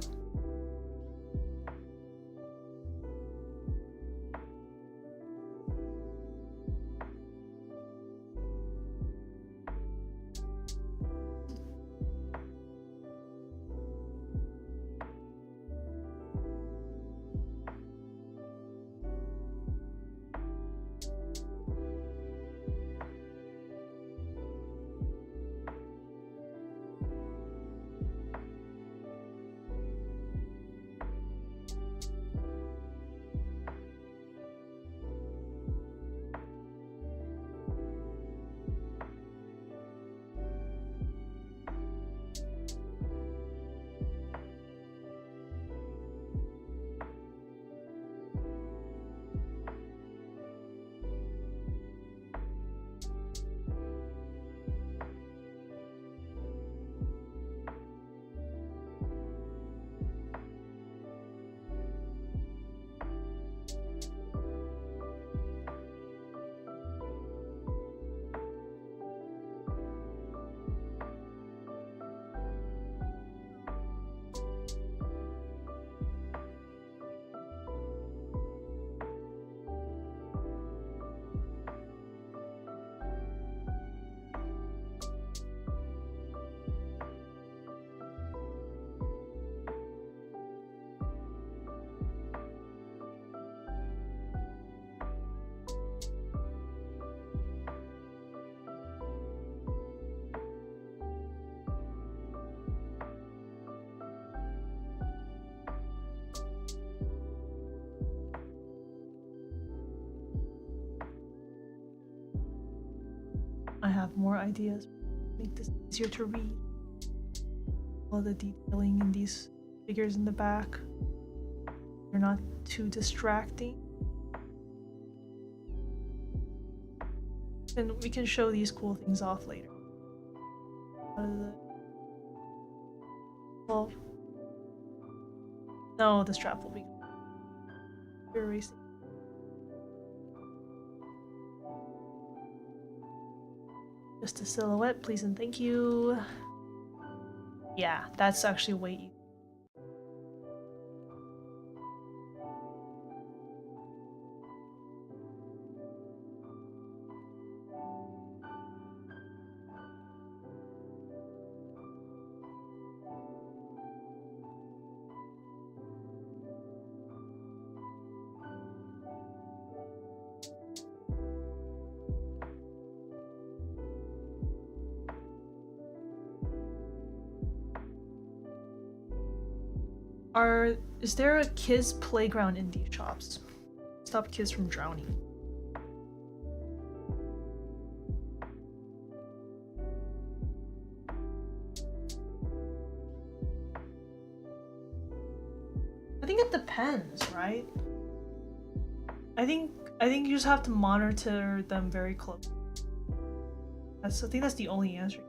I have more ideas. Make this easier to read. All the detailing in these figures in the back. They're not too distracting. And we can show these cool things off later. Well, no, the strap will be. You're erasing. Just a silhouette, please and thank you. Yeah, that's actually way easier. Is there a kids playground in these shops? Stop kids from drowning. I think it depends, right? I think you just have to monitor them very closely. I think that's the only answer.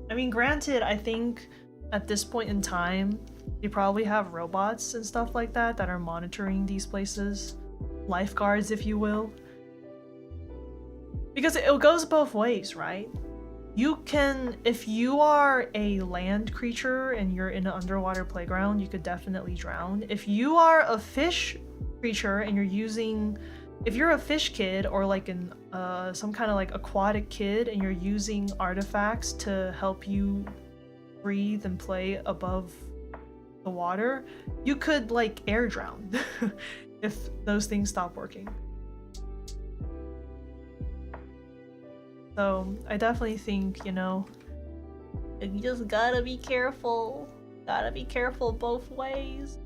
I mean, granted, I think at this point in time, they probably have robots and stuff like that that are monitoring these places. Lifeguards, if you will. Because it goes both ways, right? You can, if you are a land creature and you're in an underwater playground, you could definitely drown. If you are a fish creature and you're using, if you're a fish kid or like an some kind of like aquatic kid and you're using artifacts to help you breathe and play above the water, you could like air drown if those things stop working. So I definitely think, you know, you just gotta be careful. Gotta be careful both ways.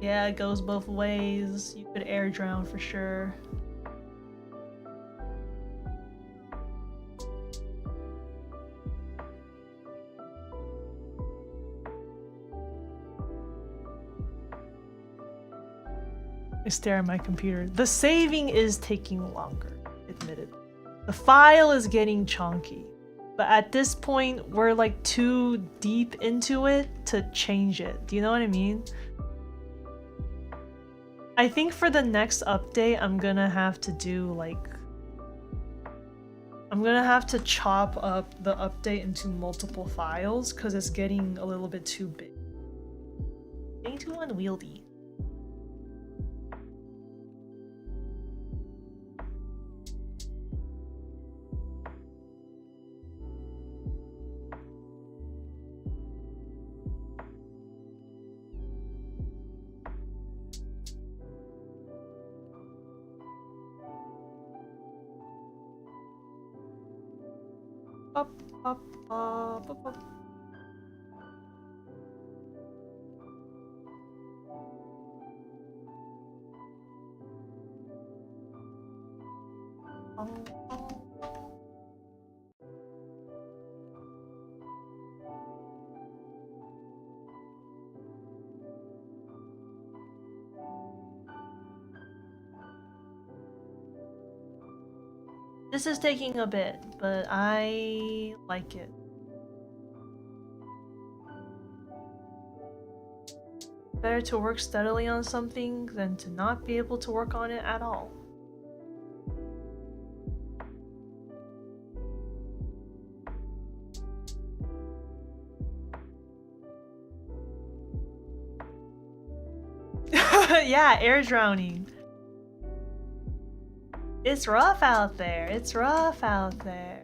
Yeah, it goes both ways. You could air drown for sure. I stare at my computer. The saving is taking longer, admitted. The file is getting chunky. But at this point, we're like too deep into it to change it. Do you know what I mean? I think for the next update, I'm gonna have to do like... I'm gonna have to chop up the update into multiple files because it's getting a little bit too big. Getting too unwieldy. Up, up, up, up, up. This is taking a bit, but I like it. Better to work steadily on something than to not be able to work on it at all. Yeah, air drowning. It's rough out there. It's rough out there.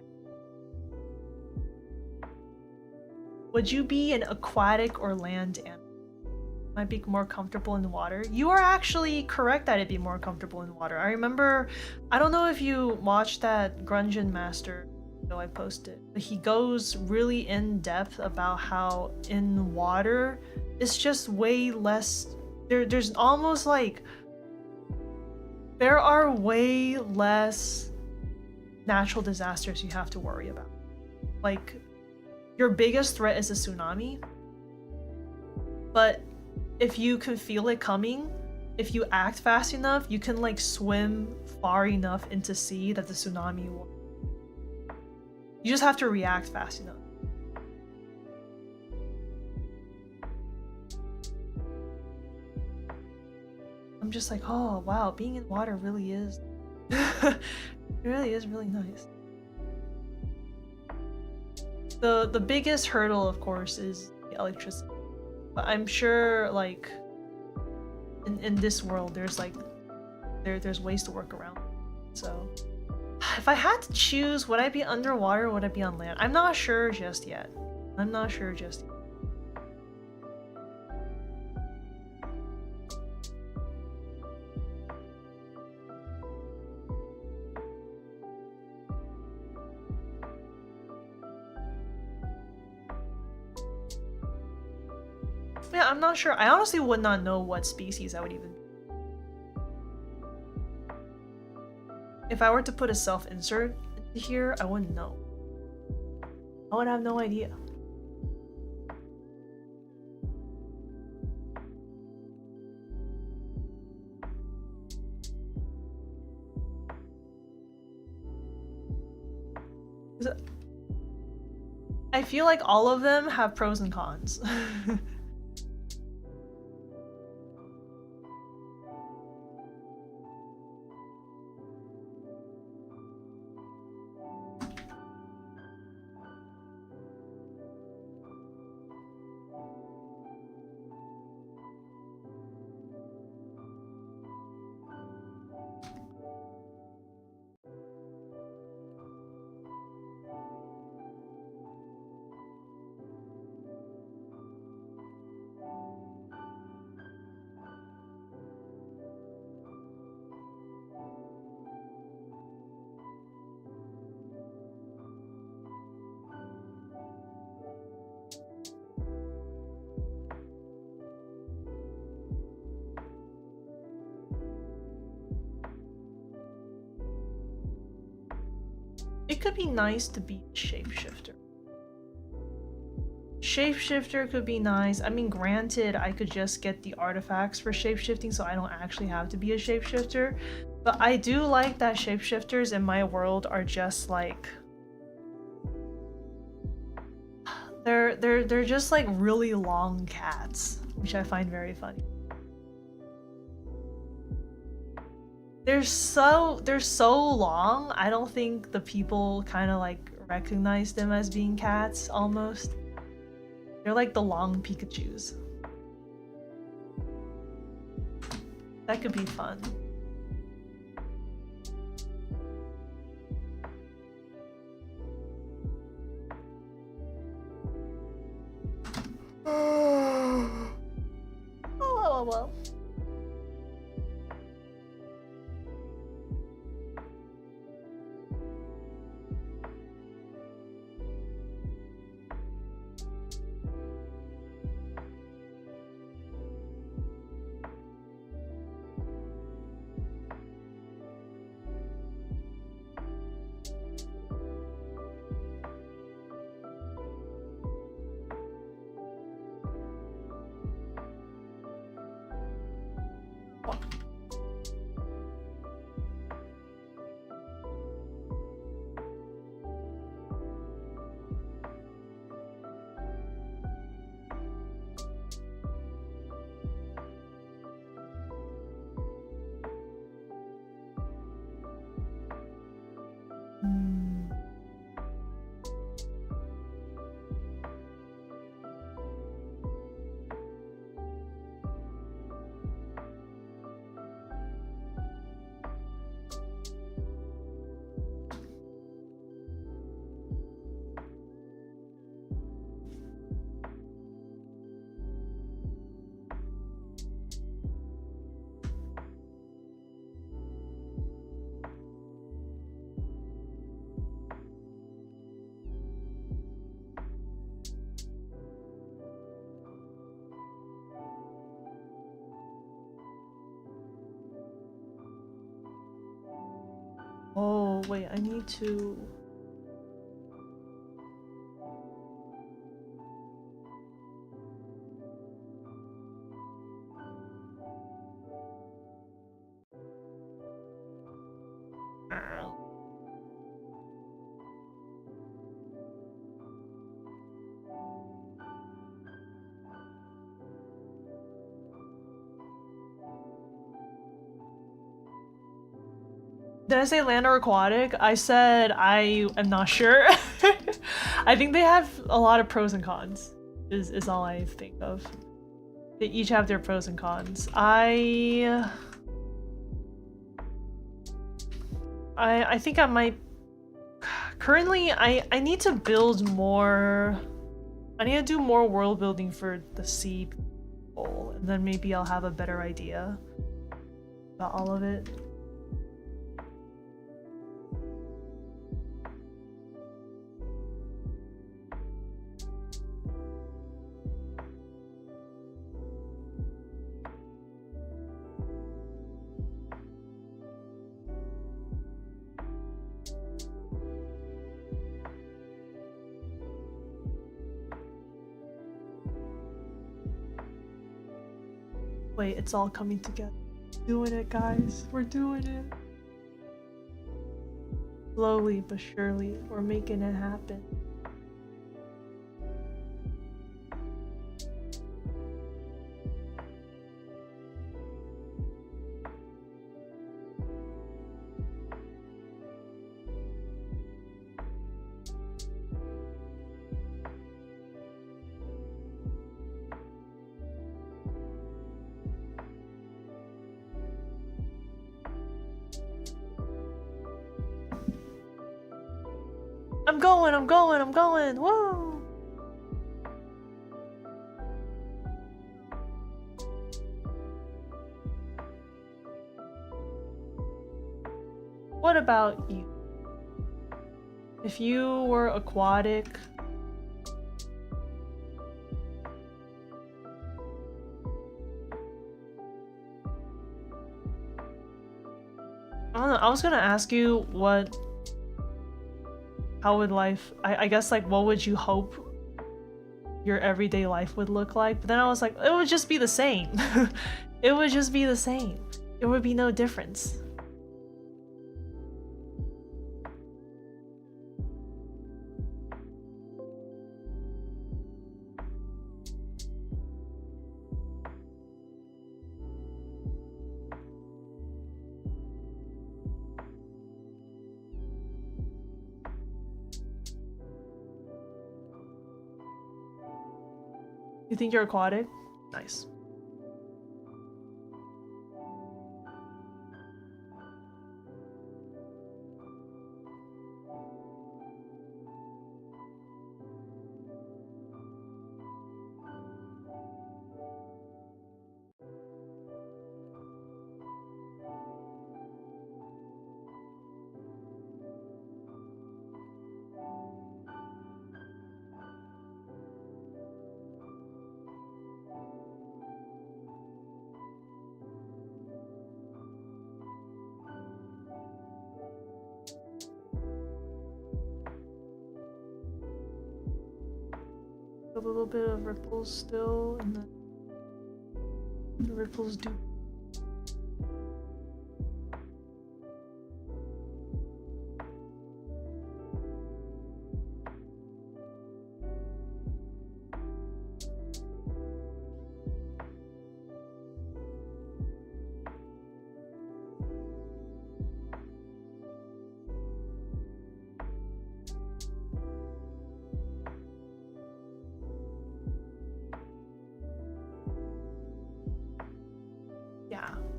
Would you be an aquatic or land animal? Might be more comfortable in the water. You are actually correct that it'd be more comfortable in water. I remember, I don't know if you watched that Grungeon Master video I posted, but he goes really in depth about how in water, it's just way less, there's almost like, there are way less natural disasters you have to worry about. Like, your biggest threat is a tsunami, but if you can feel it coming, if you act fast enough, you can like swim far enough into sea that the tsunami will... You just have to react fast enough. I'm just like, oh wow, being in water really is... it really is really nice. The biggest hurdle, of course, is the electricity. But I'm sure, like, in this world, there's like, there's ways to work around. So, if I had to choose, would I be underwater or would I be on land? I'm not sure just yet. I'm not sure just yet. Yeah, I'm not sure. I honestly would not know what species I would even... If I were to put a self-insert into here, I wouldn't know. I would have no idea. I feel like all of them have pros and cons. It could be nice to be a shapeshifter. Shapeshifter could be nice. I mean, granted, I could just get the artifacts for shapeshifting, so I don't actually have to be a shapeshifter. But I do like that shapeshifters in my world are just like... They're just like really long cats, which I find very funny. They're so long, I don't think the people kind of like recognize them as being cats almost. They're like the long Pikachus. That could be fun. Oh, well. Oh, wait, I need to... Did I say land or aquatic? I said I am not sure. I think they have a lot of pros and cons, is all I think of. They each have their pros and cons. I think I might... Currently, I need to build more... I need to do more world building for the sea people, and then maybe I'll have a better idea about all of it. Wait, it's all coming together. Doing it, guys. We're doing it. Slowly but surely, we're making it happen. I'm going! Whoa! What about you? If you were aquatic, I don't know, I was gonna ask you how would life, I guess, like, what would you hope your everyday life would look like? But then I was like, it would just be the same. It would just be the same. There would be no difference. You think you're aquatic? Nice. A little bit of ripples still, and then the ripples do.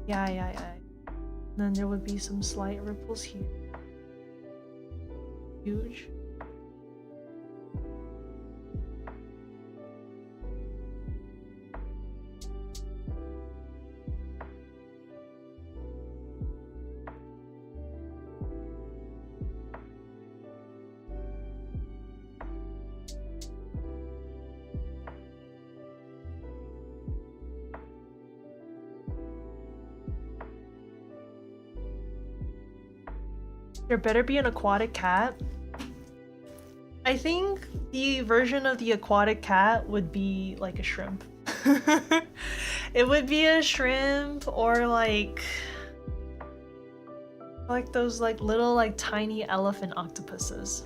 Yeah. And then there would be some slight ripples here. Huge. There better be an aquatic cat. I think the version of the aquatic cat would be like a shrimp. It would be a shrimp, or like those like little like tiny elephant octopuses.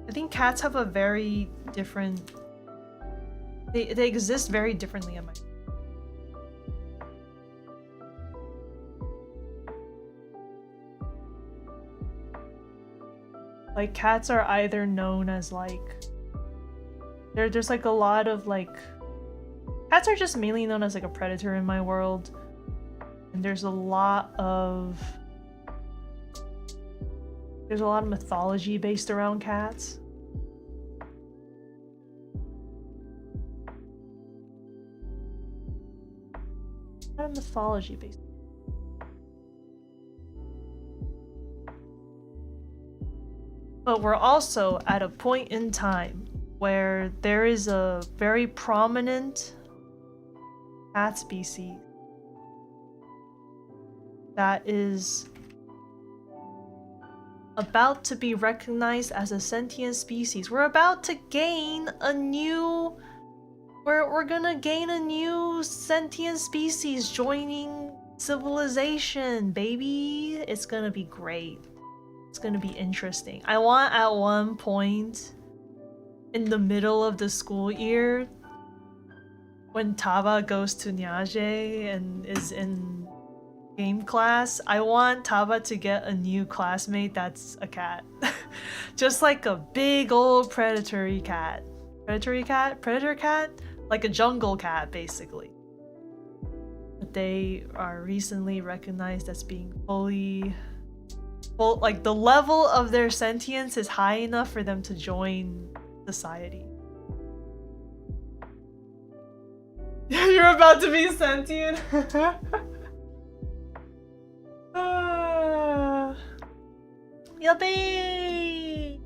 I think cats have a very different, they exist very differently in my. Like, cats are either known as like, there's like a lot of like, cats are just mainly known as like a predator in my world, and there's a lot of mythology based around cats. A lot of mythology based. But we're also at a point in time where there is a very prominent cat species that is about to be recognized as a sentient species. We're about to gain a new... We're gonna gain a new sentient species joining civilization, baby. It's gonna be great. It's gonna be interesting. I want at one point in the middle of the school year when Taba goes to Nyaje and is in game class, I want Taba to get a new classmate that's a cat. Just like a big old predatory cat. Predatory cat? Predator cat? Like a jungle cat, basically. But they are recently recognized as being fully... Well, like the level of their sentience is high enough for them to join society. You're about to be sentient? Yuppie!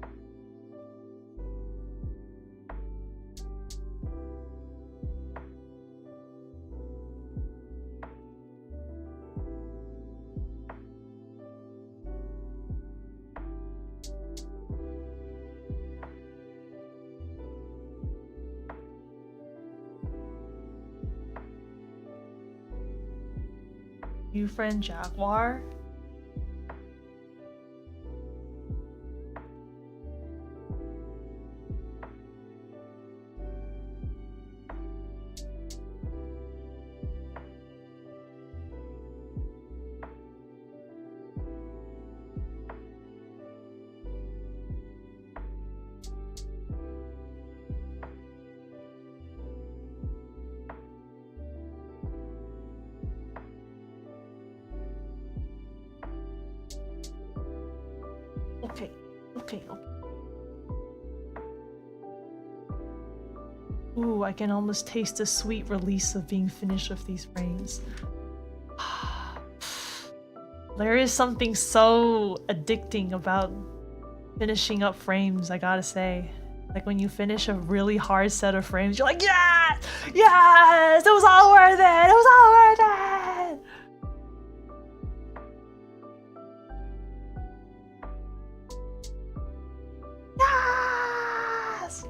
New friend Jaguar? Okay. Ooh, I can almost taste the sweet release of being finished with these frames. There is something so addicting about finishing up frames, I gotta say. Like when you finish a really hard set of frames, you're like, yes! Yes! It was all worth it! It was all worth it! Yes!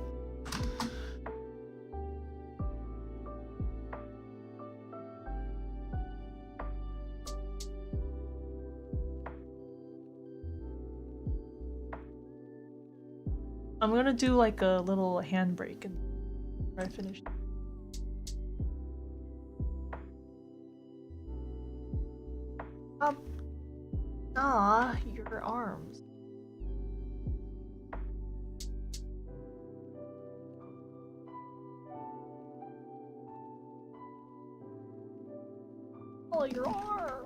I'm gonna do like a little handbrake and I finish. Your arms. Oh, your arm.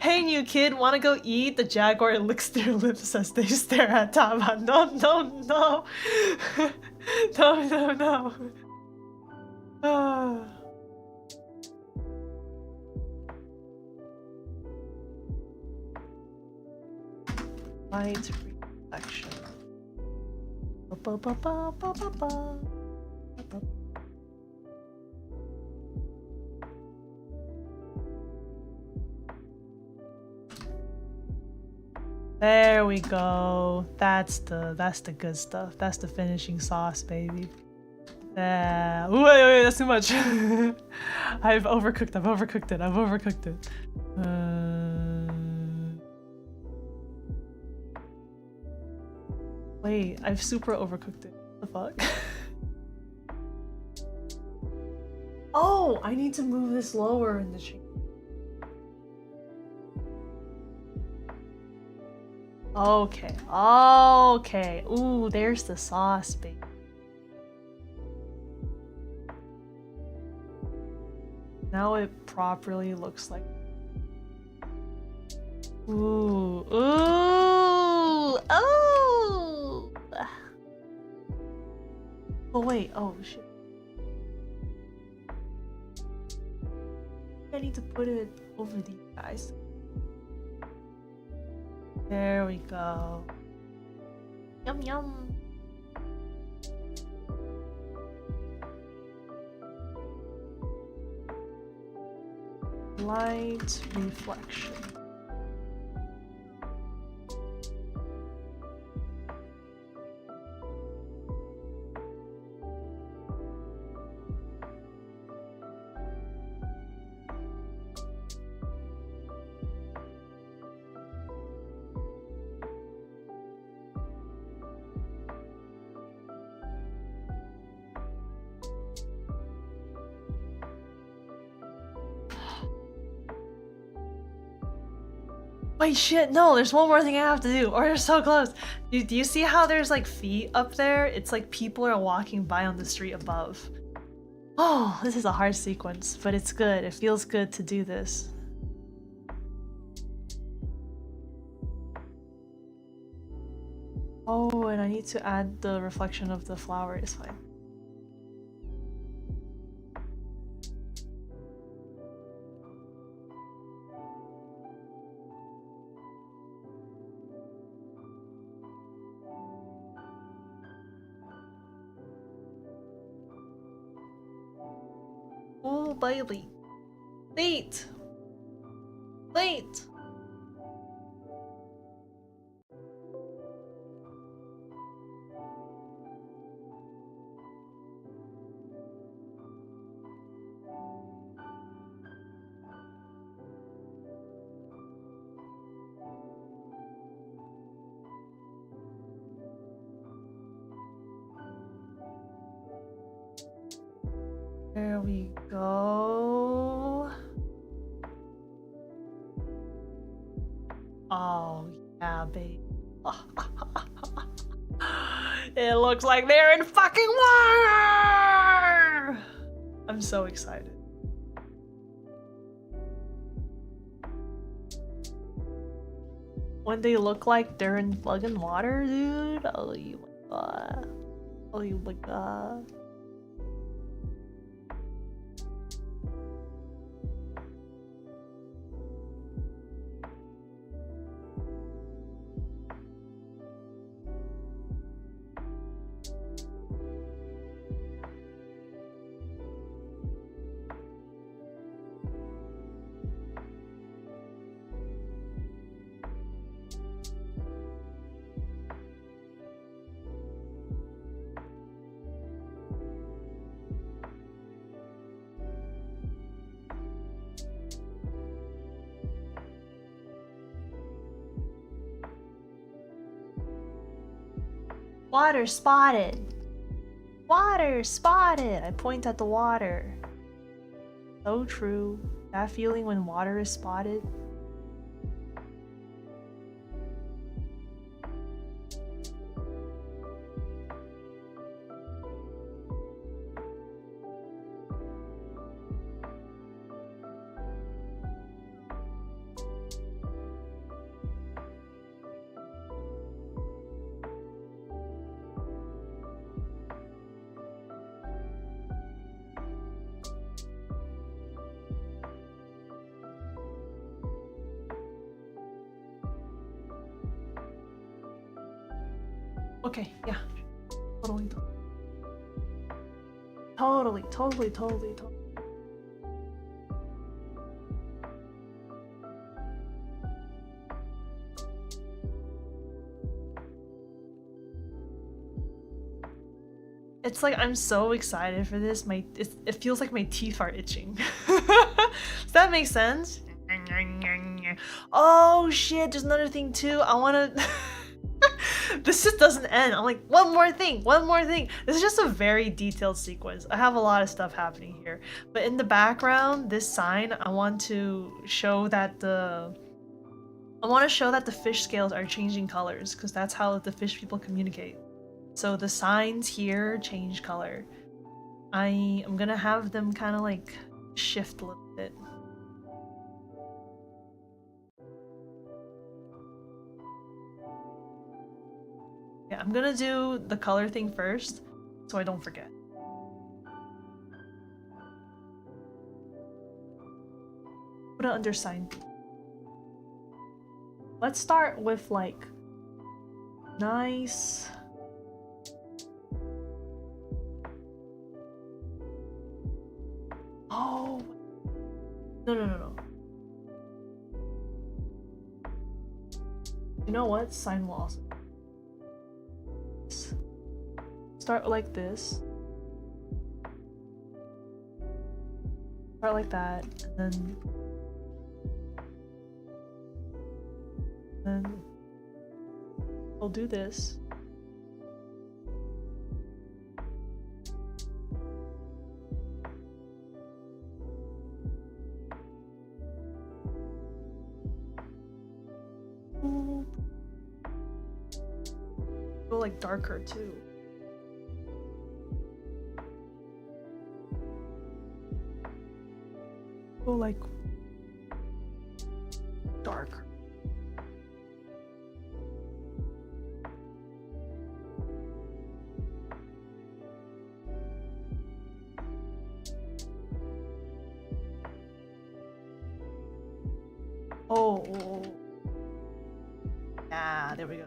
Hey, new kid, wanna go eat? The jaguar licks their lips as they stare at Tama. No, no, no. No, no, no. Light reflection. There we go. That's the good stuff. That's the finishing sauce, baby. Yeah. Ooh, wait, that's too much. I've overcooked it. Wait, I've super overcooked it. What the fuck? Oh, I need to move this lower in the chicken. Okay. Ooh, there's the sauce, baby. Now it properly looks like. Ooh. Oh! Oh wait, oh shit. I need to put it over these guys. There we go. Yum yum. Light reflection. Wait, shit, no, there's one more thing I have to do, or they're so close. Do you see how there's like feet up there? It's like people are walking by on the street above. Oh, this is a hard sequence, but it's good. It feels good to do this. Oh, and I need to add the reflection of the flower, it's fine. Oh, baby. Late! Late! There we go. Oh, yeah, babe. It looks like they're in fucking water! I'm so excited. When they look like they're in fucking water, dude. Oh, you my god. Oh, you my god. Water spotted! Water spotted! I point at the water. So true. That feeling when water is spotted. Okay, yeah. Totally. Totally. It's like I'm so excited for this. It feels like my teeth are itching. Does that make sense? Oh shit, there's another thing too. I wanna this just doesn't end. I'm like, one more thing. This is just a very detailed sequence. I have a lot of stuff happening here. But in the background, this sign, I want to show that the fish scales are changing colors, because that's how the fish people communicate. So the signs here change color. I'm gonna have them kind of like shift a little bit. Yeah, I'm gonna do the color thing first, so I don't forget. Put an undersign. Let's start with like nice. Oh no. You know what? Sign will also start like this. Start like that, and then we'll do this. Go like darker too. Go like darker. Oh. Yeah, there we go.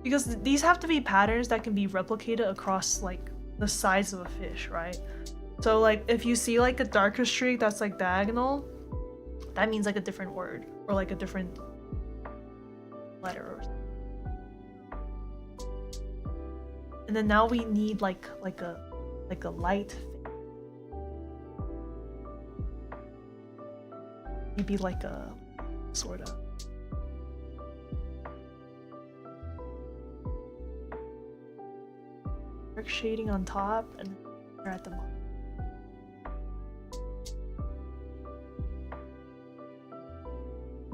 Because these have to be patterns that can be replicated across like the size of a fish, right? So like if you see like a darker streak that's like diagonal, that means like a different word or like a different letter or something. And then now we need like a light, maybe like a sort of dark shading on top and at the bottom.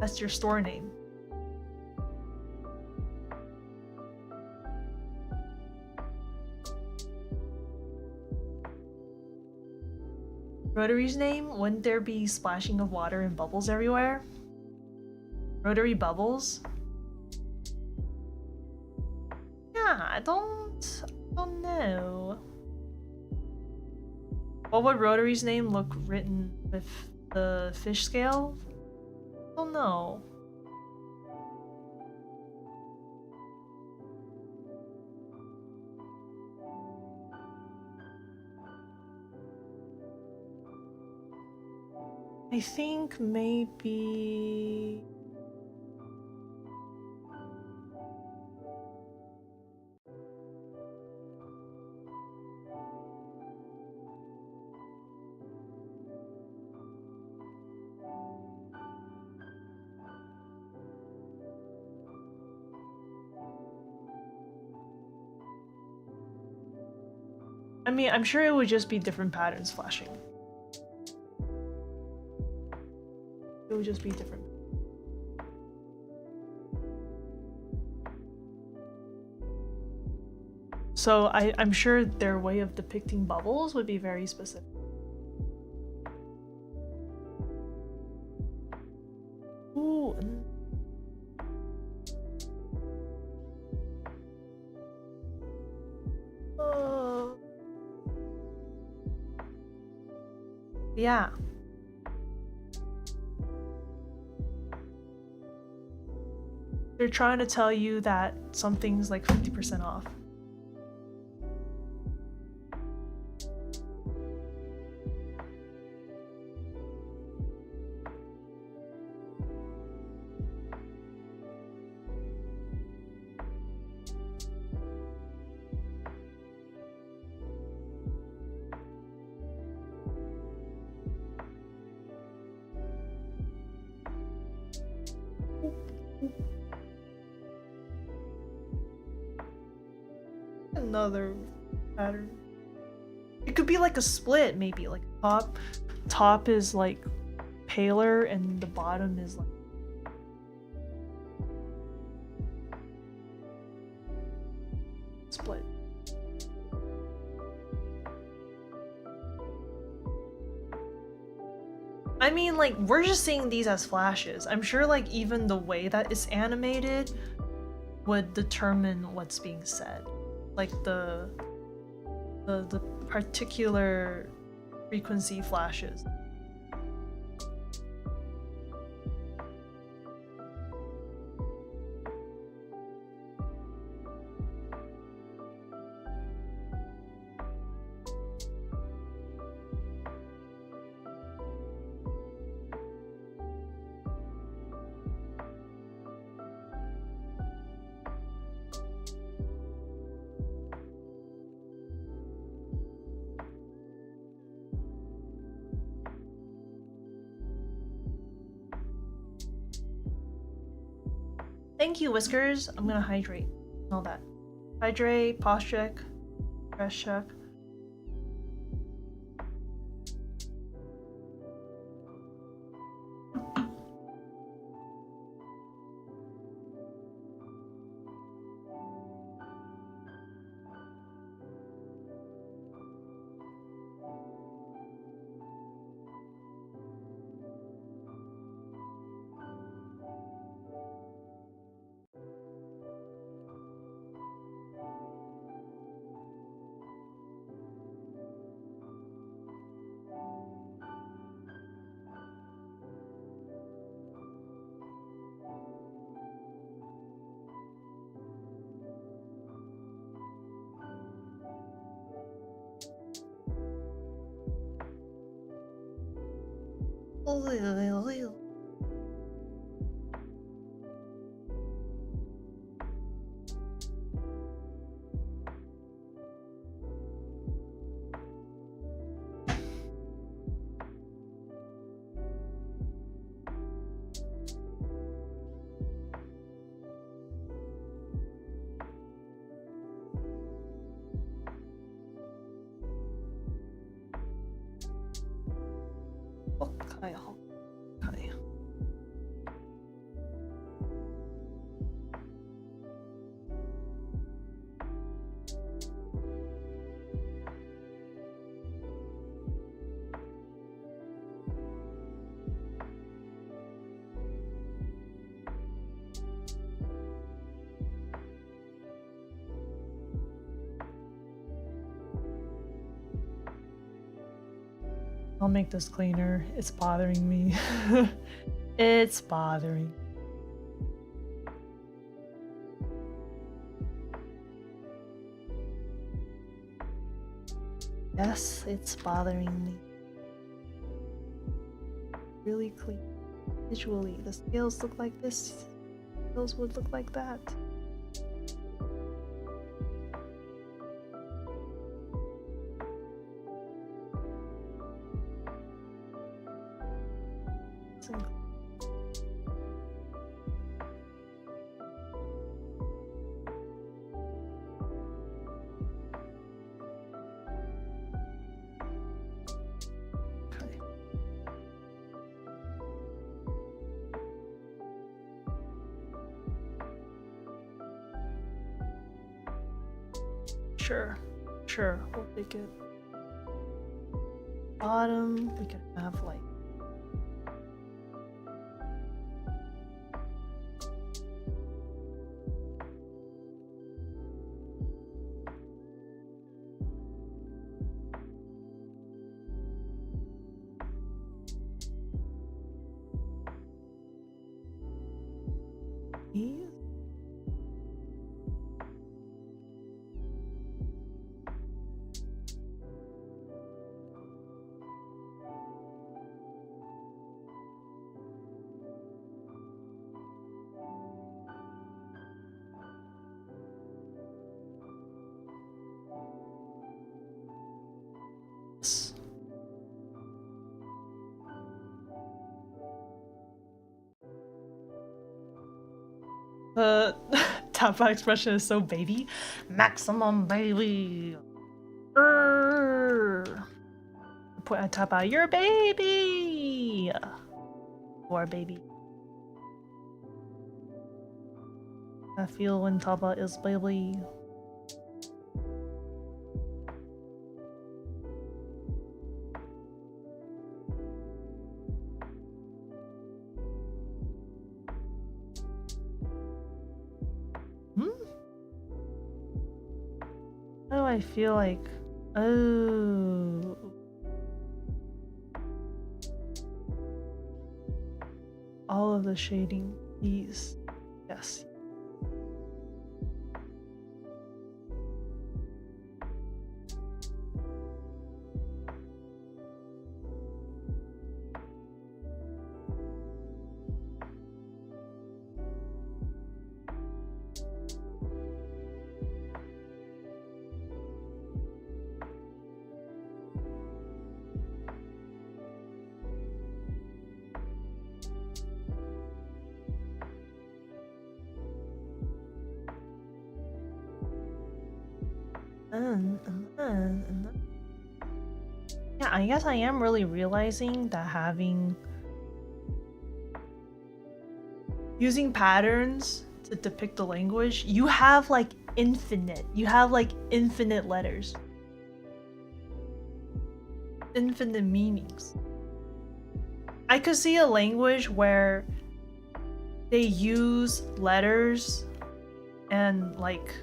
That's your store name. Rotary's name? Wouldn't there be splashing of water and bubbles everywhere? Rotary bubbles? Yeah, I don't know. What would Rotary's name look written with the fish scale? I don't know. I think maybe... I mean, I'm sure it would just be different patterns flashing. It would just be different. So I'm sure their way of depicting bubbles would be very specific. Ooh. Yeah. They're trying to tell you that something's like 50% off. Another pattern. It could be like a split, maybe like top is like paler and the bottom is like split. I mean, like, we're just seeing these as flashes. I'm sure like even the way that it's animated would determine what's being said. like the particular frequency flashes. Thank you, Whiskers. I'm gonna hydrate. All that. Hydrate, pause check, press check. Okay. I'll make this cleaner. It's bothering me. It's bothering. Yes, it's bothering me. Really clean. Visually, the scales look like this. Scales would look like that. Sure, we'll take it. Bottom, we can have like these. The Tapa expression is so baby. Maximum baby. Point at Tapa, you're a baby. You are baby. I feel when Tapa is baby. I feel like... Oh... All of the shading, please. Yes. Yeah, I guess I am really realizing that using patterns to depict the language, you have like infinite letters. Infinite meanings. I could see a language where they use letters and like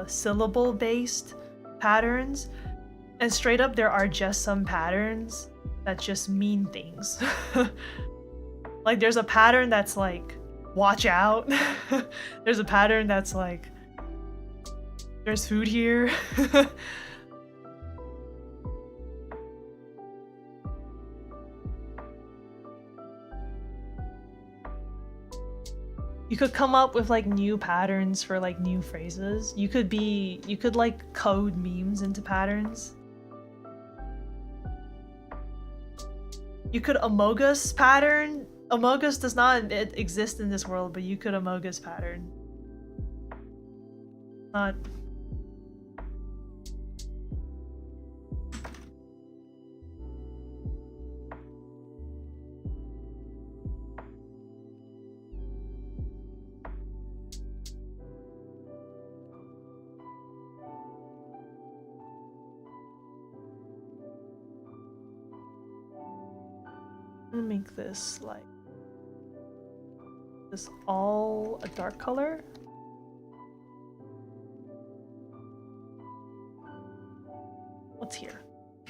syllable based patterns, and straight up there are just some patterns that just mean things. Like there's a pattern that's like watch out. There's a pattern that's like there's food here. You could come up with like new patterns for like new phrases. You could like code memes into patterns. You could Amogus pattern. Amogus does not exist in this world, but you could Amogus pattern. Not. I'm gonna make this like this all a dark color. What's here?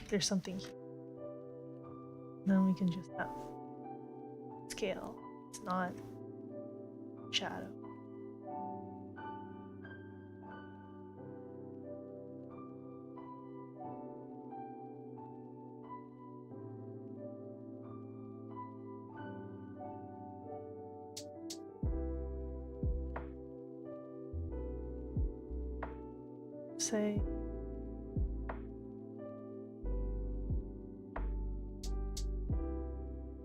There's something here. And then we can just have scale. It's not shadow. Say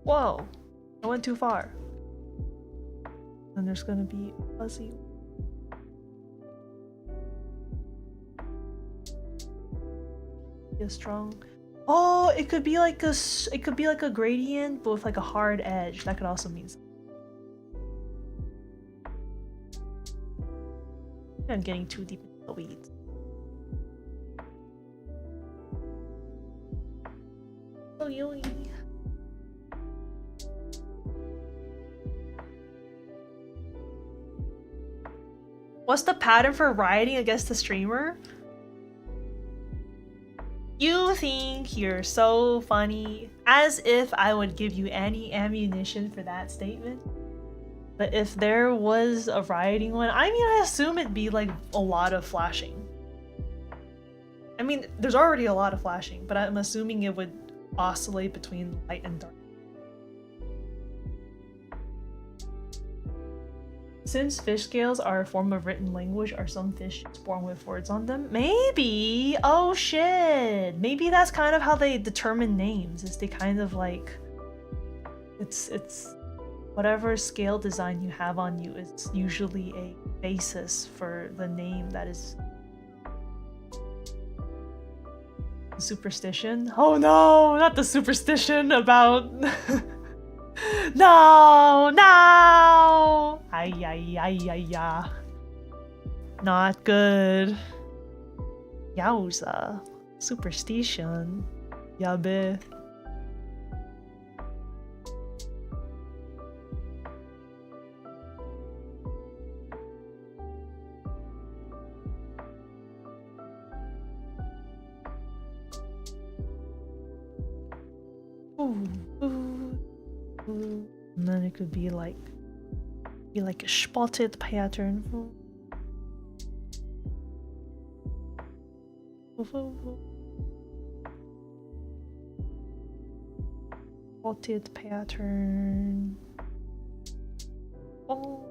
whoa, I went too far. And there's gonna be fuzzy. Be a strong. Oh, it could be like a gradient, but with like a hard edge. That could also mean something. I'm getting too deep into the weeds. Oh, yoy. What's the pattern for rioting against the streamer? You think you're so funny, as if I would give you any ammunition for that statement. But if there was a rioting one, I mean, I assume it'd be like a lot of flashing. I mean, there's already a lot of flashing, but I'm assuming it would oscillate between light and dark. Since fish scales are a form of written language, are some fish born with words on them? Maybe! Oh shit! Maybe that's kind of how they determine names, is they kind of like... It's whatever scale design you have on you is usually a basis for the name that is... Superstition? Oh no! Not the superstition about... No! No! Ay, ay, ay, ay, ay. Not good. Yowza. Superstition. Yabe. ooh, ooh, ooh. And then it could be like a spotted pattern. Spotted pattern. Oh.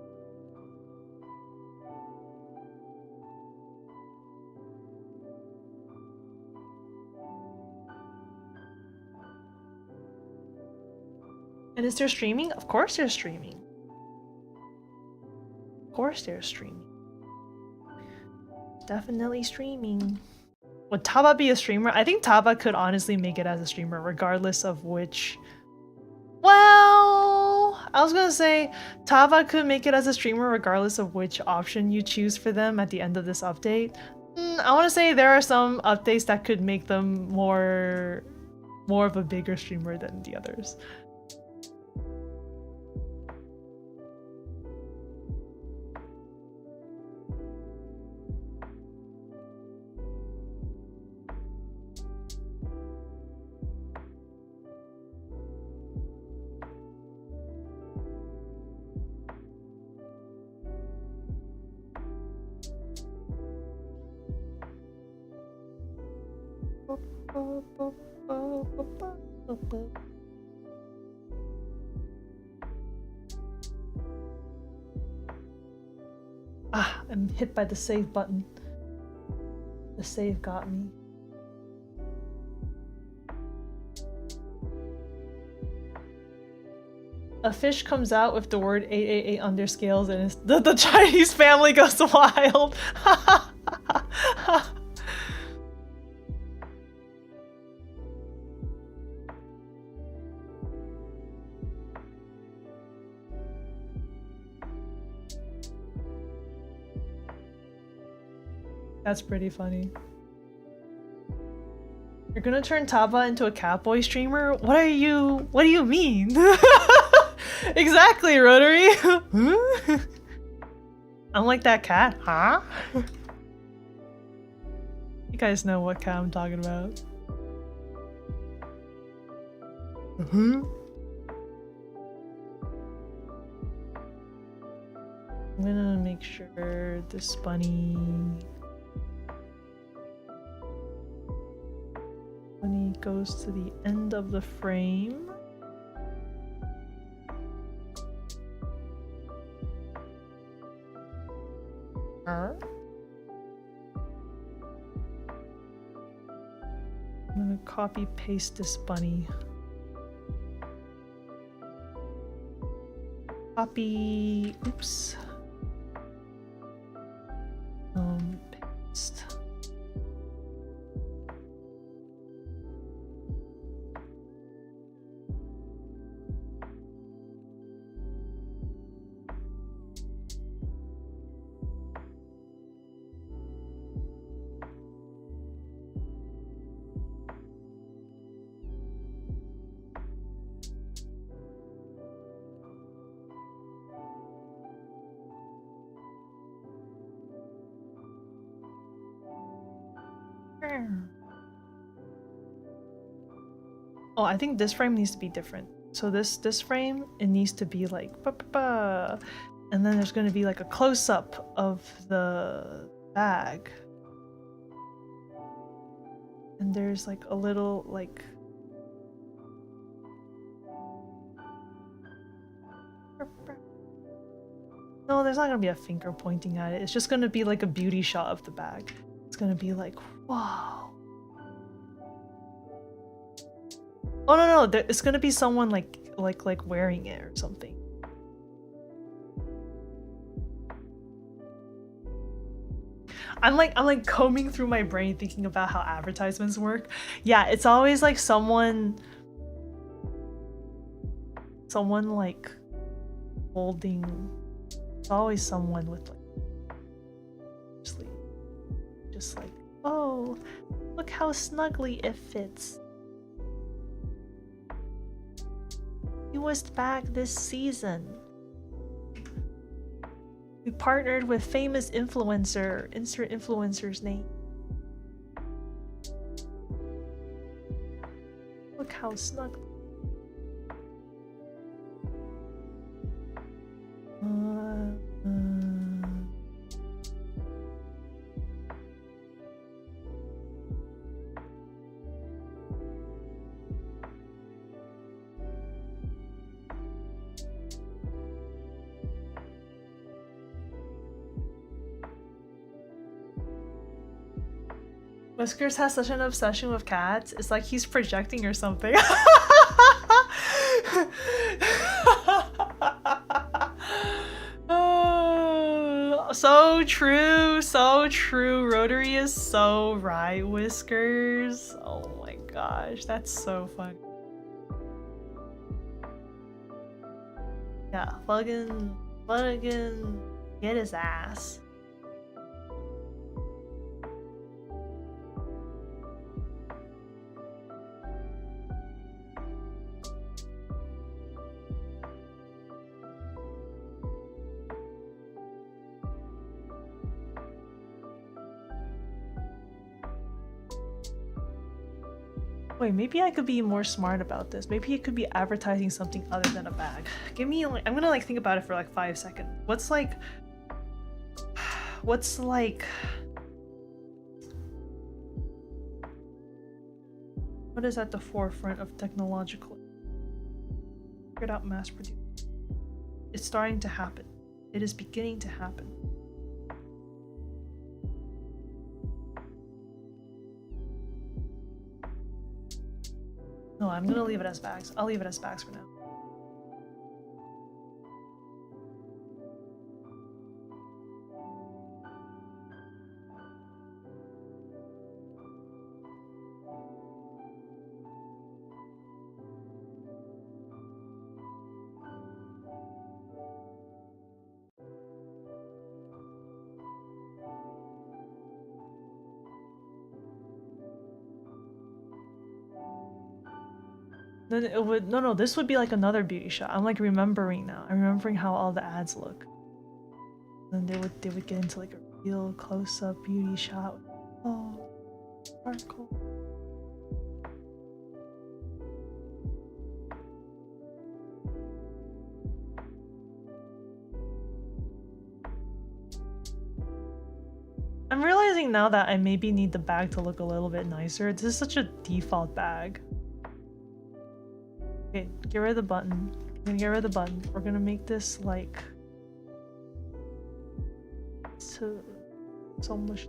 And is there streaming? Of course there's streaming. Of course there's streaming. Definitely streaming. Would Taba be a streamer? I think Taba could honestly make it as a streamer regardless of which... Well, I was gonna say Taba could make it as a streamer regardless of which option you choose for them at the end of this update. I want to say there are some updates that could make them more of a bigger streamer than the others. Ah, I'm hit by the save button. The save got me. A fish comes out with the word 888 on their scales and the Chinese family goes wild. That's pretty funny. You're gonna turn Taba into a catboy streamer? What do you mean? Exactly, Rotary! I'm like that cat, huh? You guys know what cat I'm talking about. I'm gonna make sure this bunny goes to the end of the frame. I'm gonna copy paste this bunny. Copy, oops. Paste. Oh, I think this frame needs to be different. So this frame, it needs to be like and then there's going to be like a close-up of the bag. And there's like a little like no, there's not going to be a finger pointing at it. It's just going to be like a beauty shot of the bag. It's going to be like, wow. Oh no, it's gonna be someone like wearing it or something. I'm like combing through my brain thinking about how advertisements work. Yeah, it's always like someone like holding. It's always someone with like just like, oh, look how snugly it fits. Newest bag this season. We partnered with famous influencer. Insert influencer's name. Look how snug. Whiskers has such an obsession with cats. It's like he's projecting or something. So true, so true. Rotary is so right, Whiskers. Oh my gosh, that's so funny. Yeah, fucking get his ass. Wait, maybe I could be more smart about this. Maybe it could be advertising something other than a bag. Give me like, I'm gonna like think about it for like 5 seconds. What's like what is at the forefront of technological? Figured out mass produce. It's starting to happen. It is beginning to happen. No, I'm gonna leave it as bags. I'll leave it as bags for now. Then it would no, this would be like another beauty shot. I'm like remembering now. I'm remembering how all the ads look. Then they would get into like a real close-up beauty shot. Oh, sparkle. I'm realizing now that I maybe need the bag to look a little bit nicer. This is such a default bag. Okay, get rid of the button. I'm gonna get rid of the button. We're gonna make this like so much.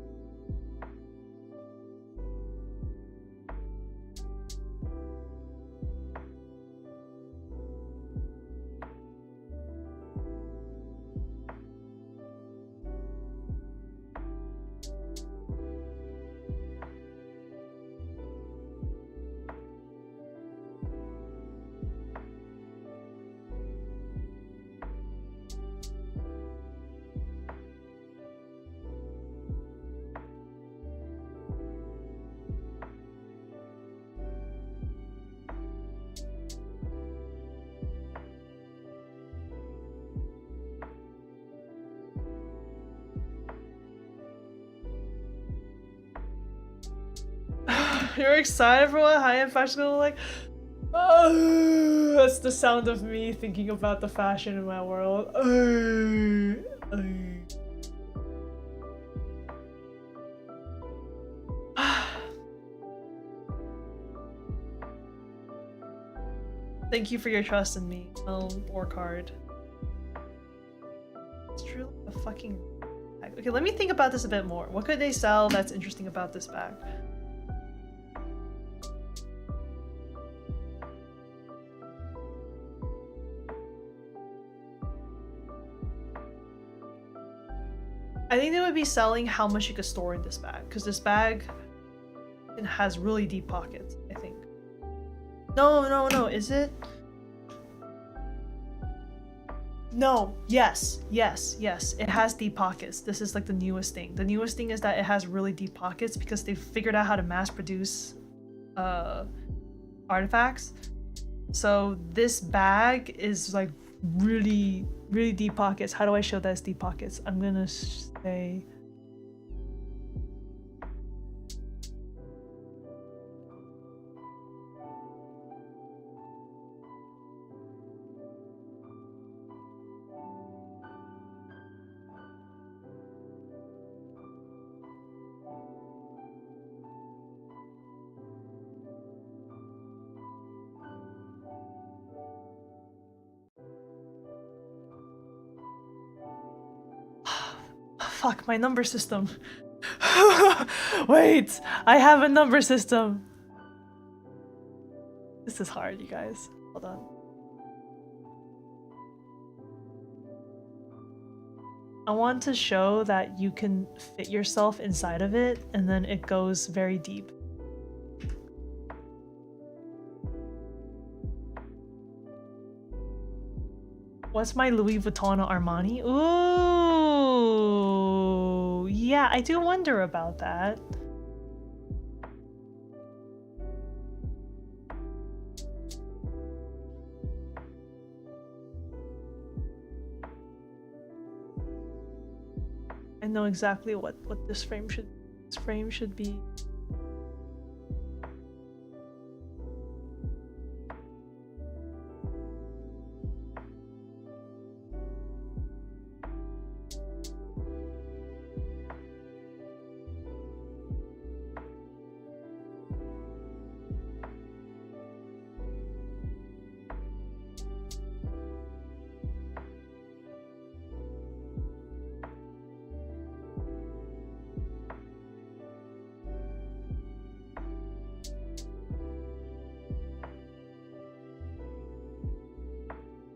You're excited for what high-end fashion gonna look like? Oh, that's the sound of me thinking about the fashion in my world. Thank you for your trust in me. I'll work hard. It's truly a fucking bag. Okay, let me think about this a bit more. What could they sell that's interesting about this bag? I think they would be selling how much you could store in this bag, because this bag it has really deep pockets, I think. No, is it? No, yes, it has deep pockets. This is like the newest thing. The newest thing is that it has really deep pockets because they've figured out how to mass produce artifacts. So this bag is like really deep pockets. How do I show that it's deep pockets? I'm gonna say fuck my number system. Wait, I have a number system. This is hard, you guys. Hold on. I want to show that you can fit yourself inside of it, and then it goes very deep. What's my Louis Vuitton or Armani? Ooh, yeah, I do wonder about that. I know exactly what this frame should be.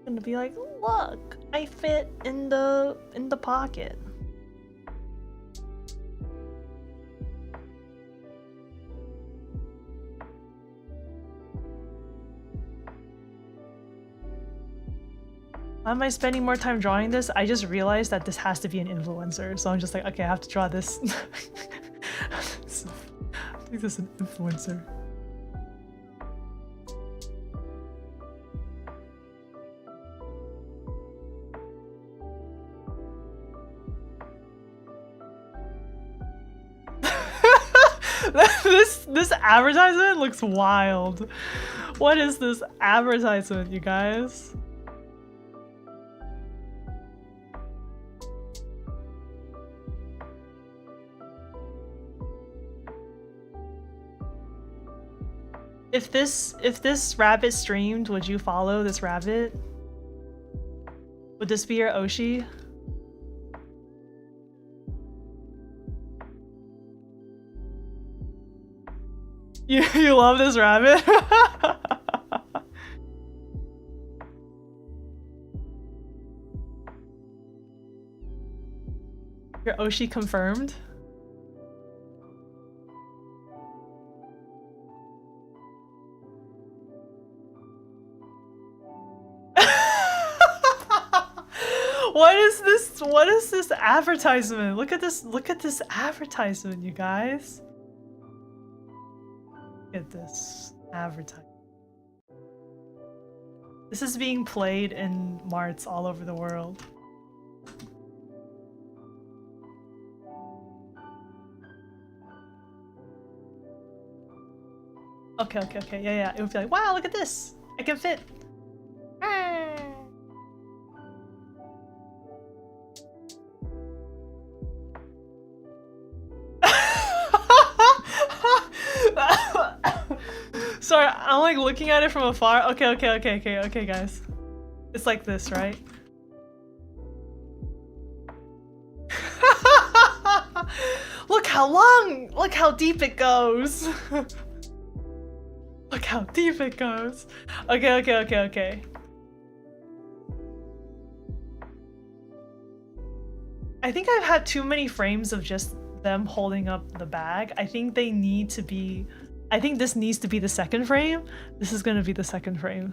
Gonna be like, look, I fit in the pocket. Why am I spending more time drawing this? I just realized that this has to be an influencer, so I'm just like, okay, I have to draw this. So, I think this is an influencer. This advertisement looks wild. What is this advertisement, you guys? If this rabbit streamed, would you follow this rabbit? Would this be your Oshi? You love this rabbit? Your Oshi confirmed? What is this advertisement? Look at this advertisement, you guys. Look at this advertisement. This is being played in marts all over the world. Okay, yeah. It would be like, wow, look at this! I can fit! Sorry, I'm like looking at it from afar. Okay, guys. It's like this, right? Look how deep it goes. Look how deep it goes. Okay. I think I've had too many frames of just them holding up the bag. I think this needs to be the second frame. This is gonna be the second frame.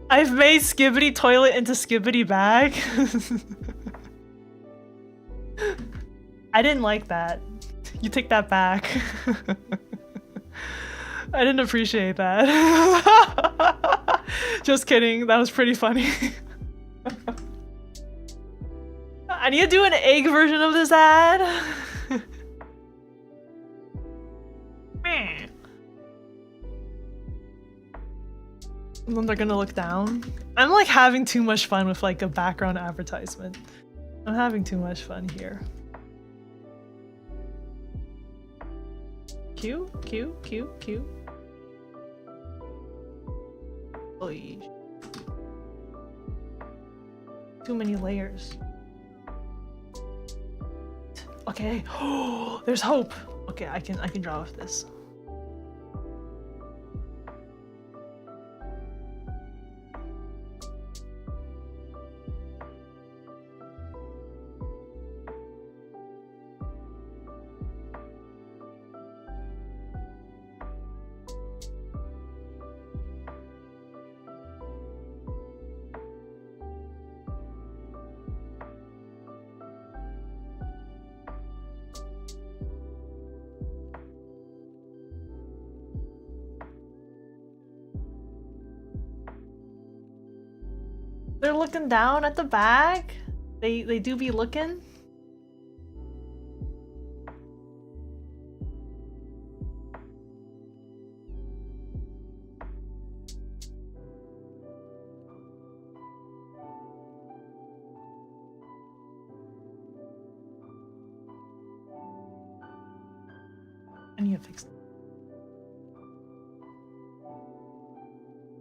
I've made Skibbity toilet into Skibbity bag. I didn't like that. You take that back. I didn't appreciate that. Just kidding, that was pretty funny. I need to do an egg version of this ad. And then they're gonna look down. I'm like having too much fun with like a background advertisement. I'm having too much fun here. Q. Oy. Too many layers. Okay. Oh, there's hope. Okay, I can draw with this. They're looking down at the bag. They do be looking. I need to fix it.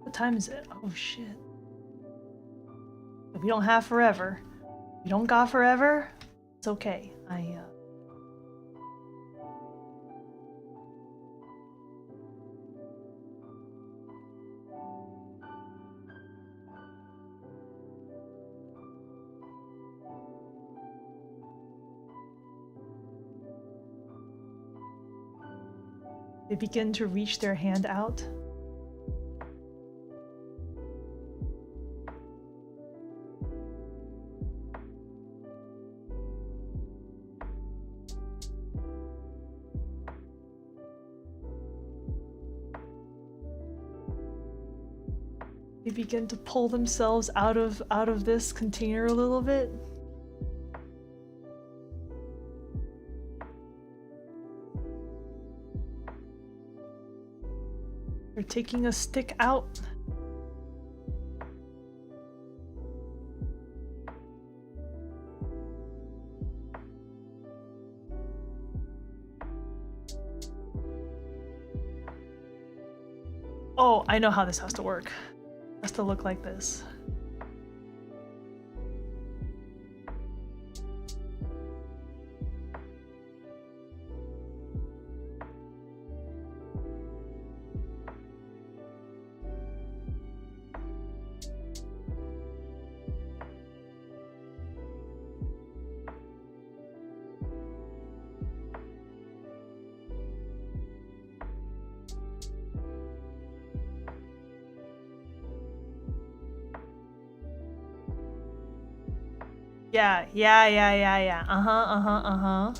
What time is it? Oh shit. We don't have forever. We don't got forever. It's okay. They begin to reach their hand out. They begin to pull themselves out of this container a little bit. They're taking a stick out. Oh, I know how this has to work. It has to look like this. Yeah. Uh-huh.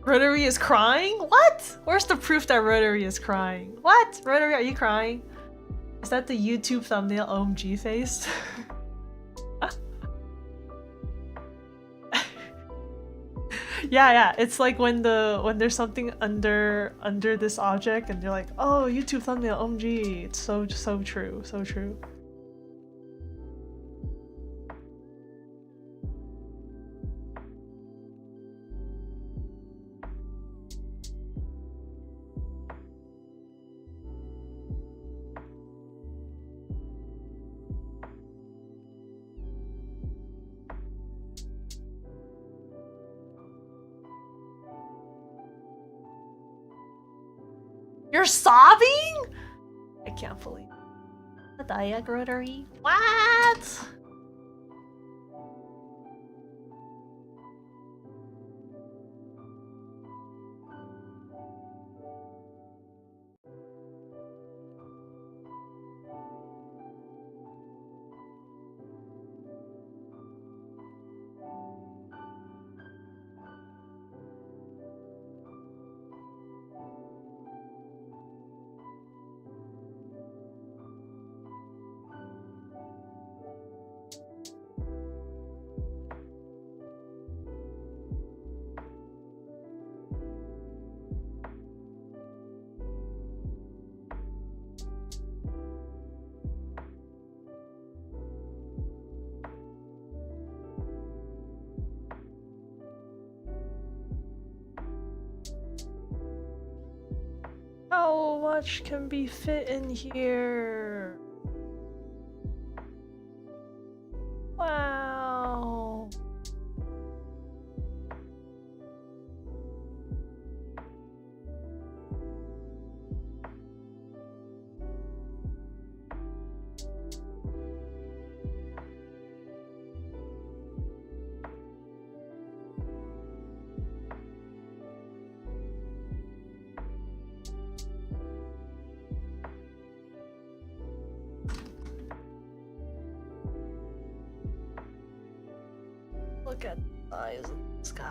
Rotary is crying? What? Where's the proof that Rotary is crying? What? Rotary, are you crying? Is that the YouTube thumbnail OMG face? Yeah. It's like when there's something under this object and they're like, oh, YouTube thumbnail OMG. It's so true. So true. You're sobbing? I can't believe it. A diag rotary? What? How much can be fit in here? Wow. Look at the size of this guy.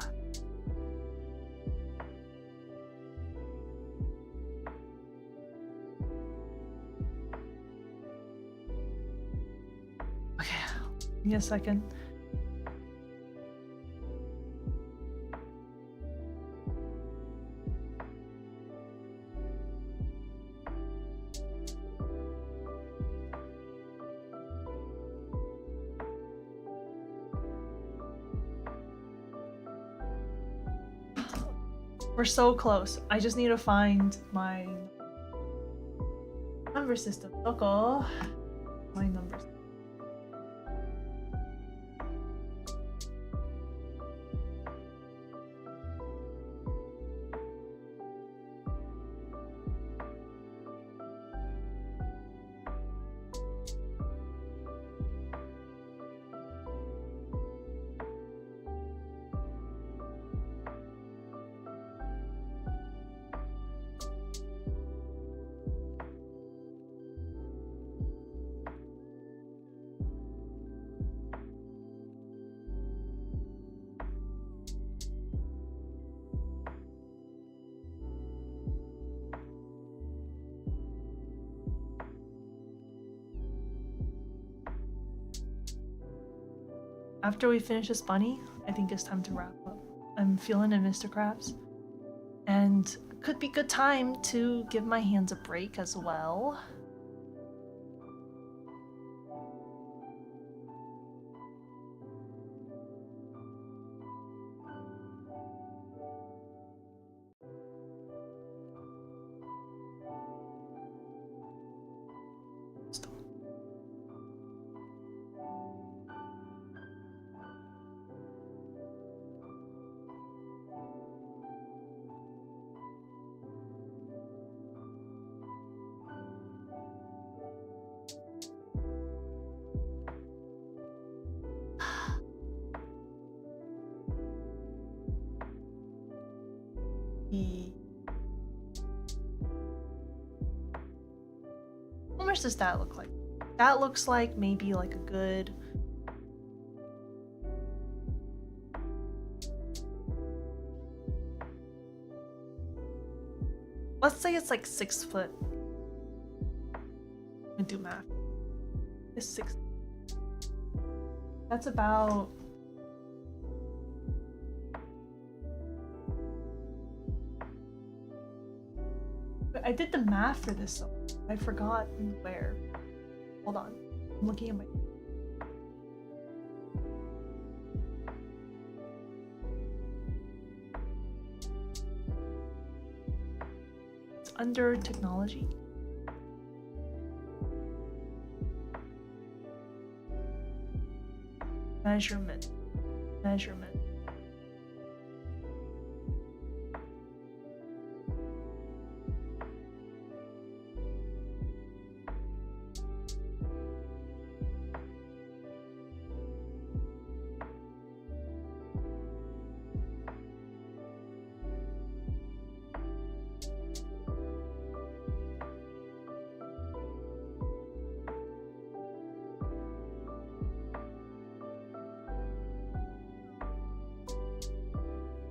Okay, give me a second. We're so close. I just need to find my number system. Okay. My numbers. After we finish this bunny, I think it's time to wrap up. I'm feeling it, Mr. Krabs. And could be good time to give my hands a break as well. How much does that look like? That looks like maybe like a good... Let's say it's like 6 foot. I'm gonna do math. It's 6. That's about... I did the math for this, so I forgot where. Hold on. I'm looking at my... It's under technology. Measurement. Measurement.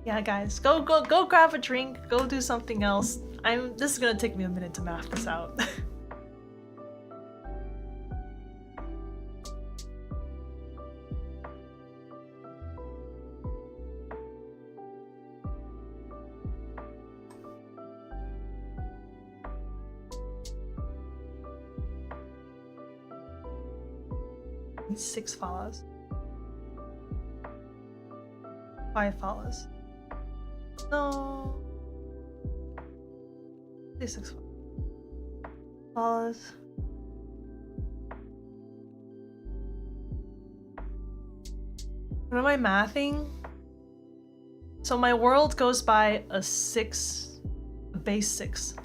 Yeah, guys, go grab a drink, go do something else. This is gonna take me a minute to math this out. It's 6 follows. 5 follows. No. 6 follows. falas. What am I mathing? So my world goes by a 6, a base 6.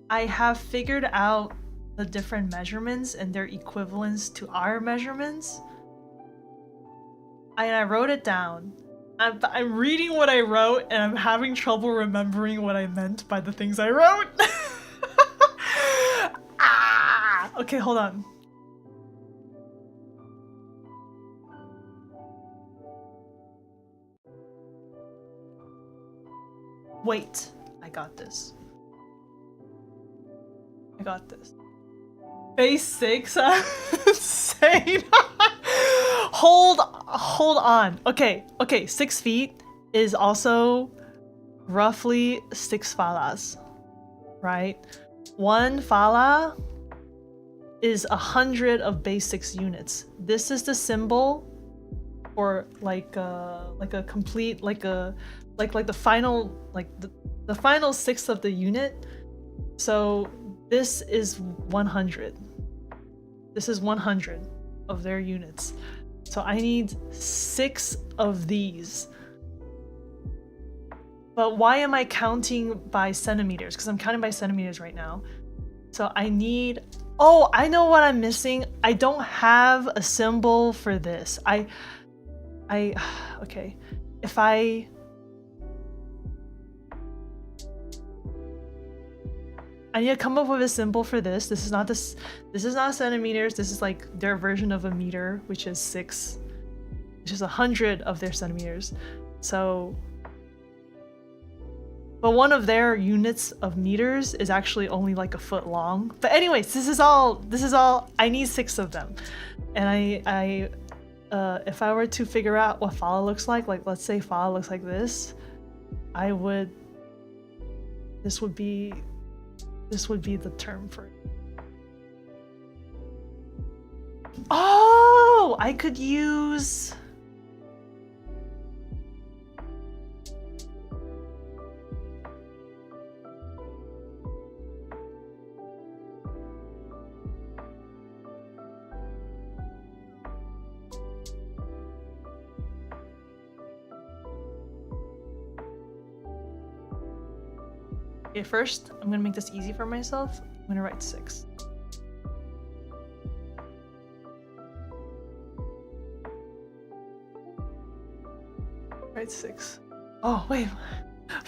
I have figured out the different measurements and their equivalents to our measurements. I wrote it down. I'm reading what I wrote and I'm having trouble remembering what I meant by the things I wrote. Ah! Okay, hold on. Wait, I got this. I got this. Base 6? Insane. Hold on. Okay, 6 feet is also roughly 6 falas, right? 1 fala is 100 of base 6 units. This is the symbol for like a complete like the final the final 6 of the unit. So this is 100. This is 100 of their units. So I need 6 of these. But why am I counting by centimeters? Because I'm counting by centimeters right now. So I need... Oh, I know what I'm missing. I don't have a symbol for this. Okay. If I need to come up with a symbol for this. This is not centimeters. This is like their version of a meter, which is 6, which is 100 of their centimeters. So, but one of their units of meters is actually only like a foot long. But anyways, this is all. I need 6 of them, and if I were to figure out what fala looks like let's say fala looks like this, this would be the term for it. Oh, I could use... Okay, first, I'm gonna make this easy for myself. I'm gonna write 6. Write 6. Oh, wait.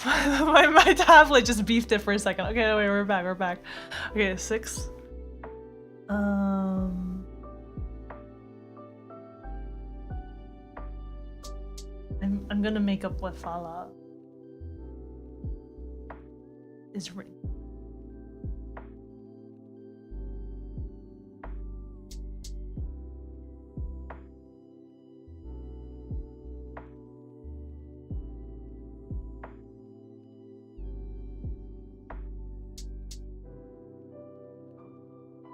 my tablet just beefed it for a second. Okay, wait, we're back. Okay, 6. I'm gonna make up what fala is written.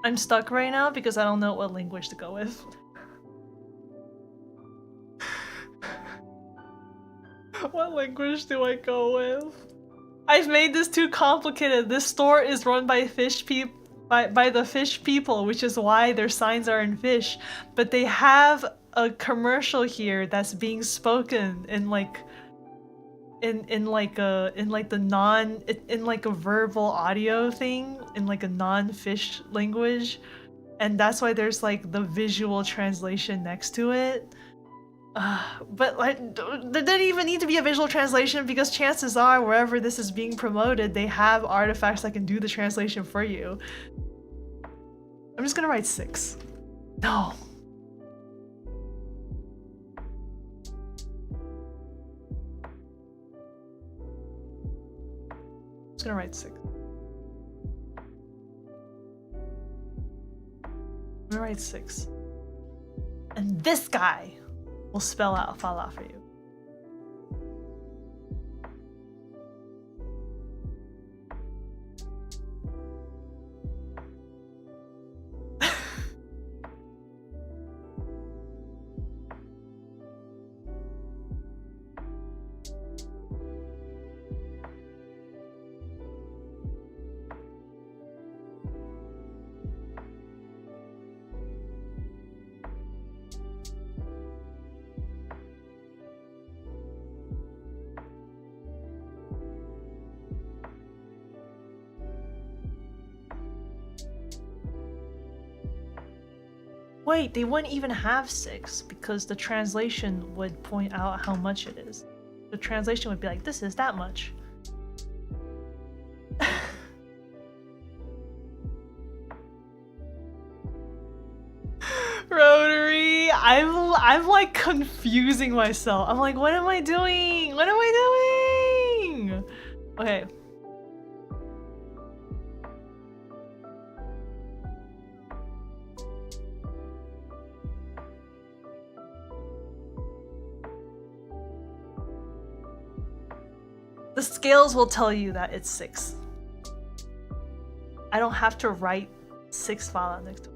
I'm stuck right now because I don't know what language to go with. What language do I go with? I've made this too complicated. This store is run by by the fish people, which is why their signs are in fish. But they have a commercial here that's being spoken in like a verbal audio thing in like a non-fish language, and that's why there's like the visual translation next to it. But like, there didn't even need to be a visual translation because chances are wherever this is being promoted, they have artifacts that can do the translation for you. I'm just gonna write 6. No. I'm just gonna write 6. I'm gonna write 6. And this guy will spell out fala for you. Wait, they wouldn't even have 6 because the translation would point out how much it is. The translation would be like, this is that much. Rotary, I'm like confusing myself. I'm like, what am I doing? What am I doing? Okay. The scales will tell you that it's 6. I don't have to write 6 file out next to it.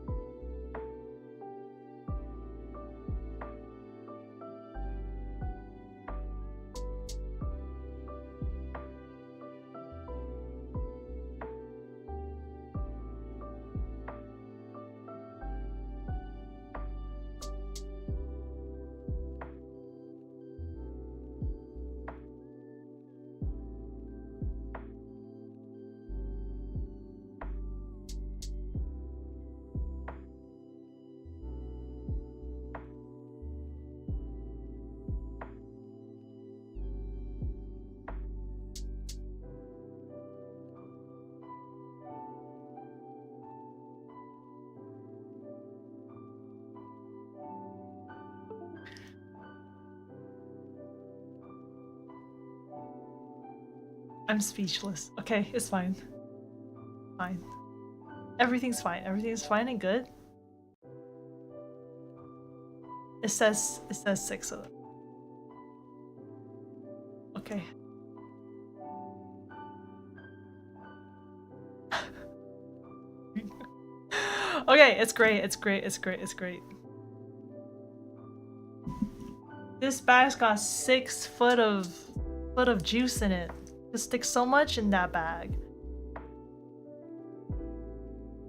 I'm speechless. Okay, it's fine. Fine. Everything's fine. Everything's fine and good. It says 6 of them. Okay. Okay, it's great. It's great. It's great. It's great. This bag's got 6 foot of juice in it. It sticks so much in that bag.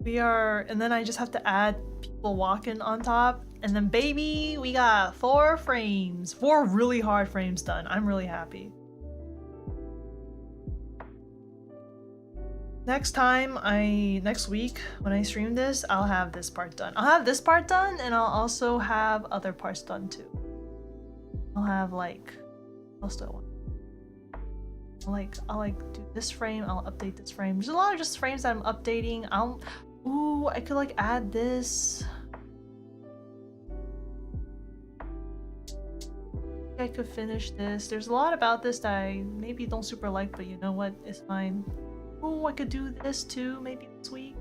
And then I just have to add people walking on top. And then baby, we got 4 frames. 4 really hard frames done. I'm really happy. Next week, when I stream this, I'll have this part done. I'll have this part done, and I'll also have other parts done too. I'll have like, I'll still I'll do this frame, I'll update this frame. There's a lot of just frames that I'm updating. Ooh, I could like add this. I could finish this. There's a lot about this that I maybe don't super like, but you know what? It's fine. Ooh, I could do this too, maybe this week.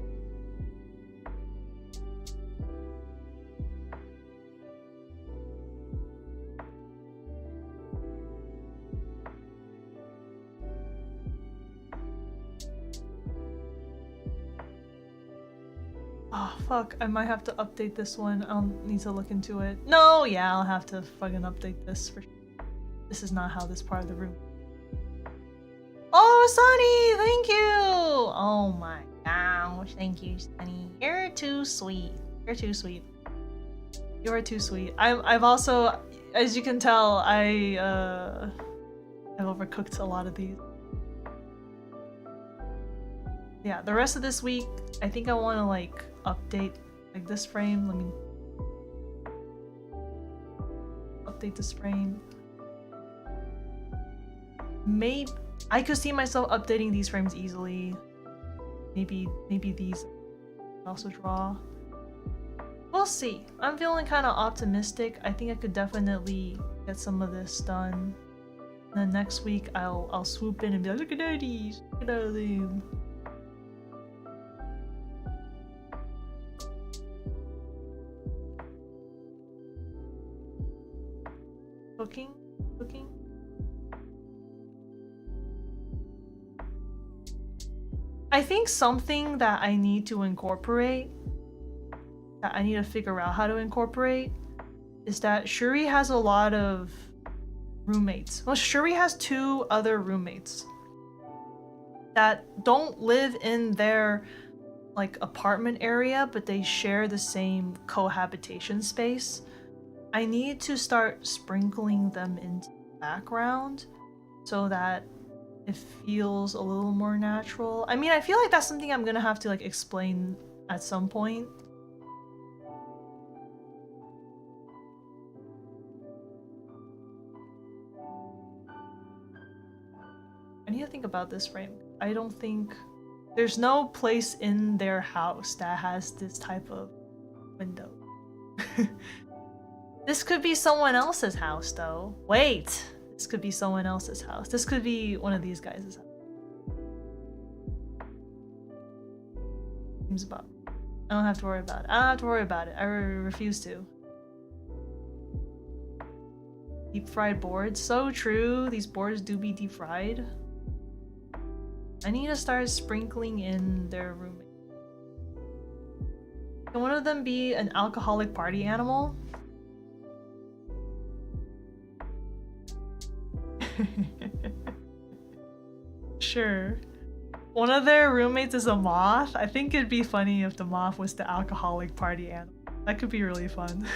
Oh, fuck. I might have to update this one. I'll need to look into it. No, yeah, I'll have to fucking update this for sure. This is not how this part of the room. Oh, Sunny! Thank you! Oh my gosh. Thank you, Sunny. You're too sweet. You're too sweet. You are too sweet. I've also, as you can tell, I've overcooked a lot of these. Yeah, the rest of this week, I think I want to like update like this frame. Let me update this frame. Maybe I could see myself updating these frames easily. Maybe these also draw. We'll see. I'm feeling kind of optimistic. I think I could definitely get some of this done. And then next week I'll swoop in and be like, look at these, look at them. Cooking. I think something that I need to incorporate, that I need to figure out how to incorporate, is that Shuri has a lot of roommates. Well, Shuri has 2 other roommates that don't live in their like apartment area, but they share the same cohabitation space. I need to start sprinkling them into the background so that it feels a little more natural. I mean, I feel like that's something I'm gonna have to like explain at some point. I need to think about this frame. I don't think there's no place in their house that has this type of window. This could be someone else's house though. Wait, this could be someone else's house. This could be one of these guys' house. Seems about. I don't have to worry about it. I don't have to worry about it. I refuse to. Deep fried boards. So true. These boards do be deep fried. I need to start sprinkling in their roommate. Can one of them be an alcoholic party animal? Sure. One of their roommates is a moth. I think it'd be funny if the moth was the alcoholic party animal. That could be really fun.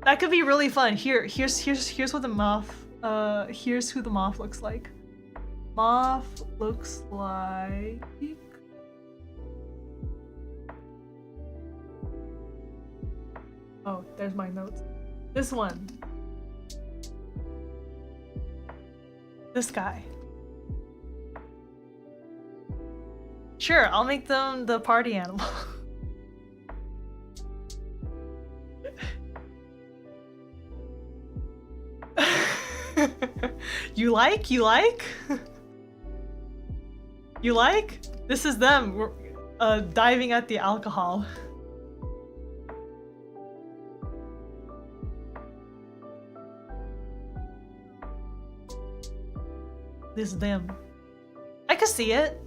That could be really fun. Here's what the moth. Here's who the moth looks like. Moth looks like. Oh, there's my notes. This one. This guy. Sure, I'll make them the party animal. You like? You like? You like? This is them. We're diving at the alcohol. This is them. I could see it.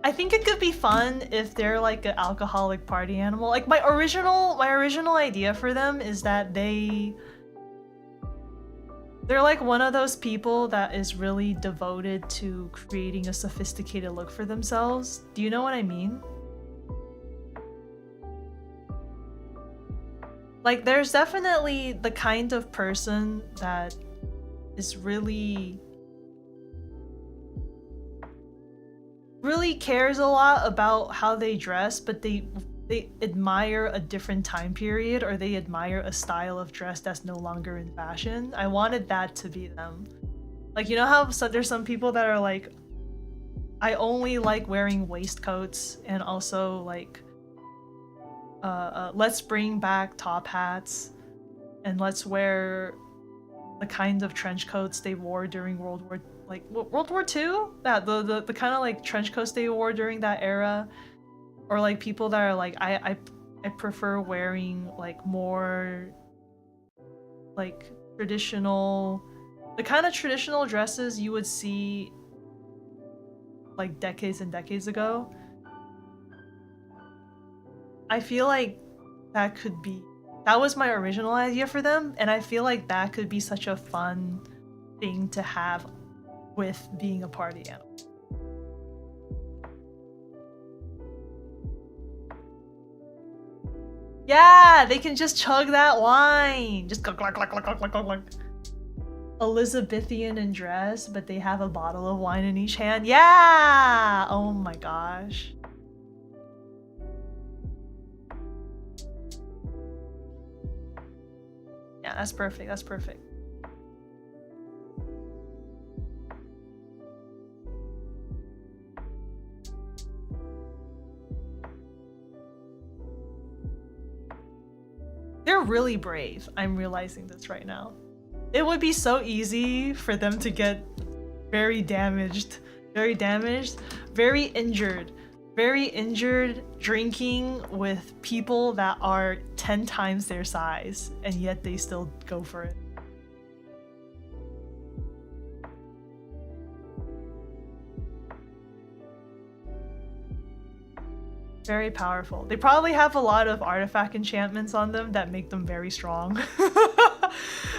I think it could be fun if they're like an alcoholic party animal. Like my original idea for them is that they're like one of those people that is really devoted to creating a sophisticated look for themselves. Do you know what I mean? Like, there's definitely the kind of person that is really cares a lot about how they dress, but they admire a different time period, or they admire a style of dress that's no longer in fashion. I wanted that to be them. Like, you know how there's some people that are like, I only like wearing waistcoats, and also like let's bring back top hats, and let's wear the kinds of trench coats they wore during World War II? That the kind of like trench coats they wore during that era. Or like people that are like, I prefer wearing like more like traditional, the kind of traditional dresses you would see like decades and decades ago. I feel like that was my original idea for them, and I feel like that could be such a fun thing to have with being a party animal. Yeah, they can just chug that wine. Just glug, glug, glug, glug, glug, glug, glug. Elizabethan in dress, but they have a bottle of wine in each hand. Yeah! Oh my gosh. Yeah, that's perfect. That's perfect. They're really brave. I'm realizing this right now. It would be so easy for them to get very damaged, very injured, drinking with people that are 10 times their size, and yet they still go for it. Very powerful. They probably have a lot of artifact enchantments on them that make them very strong.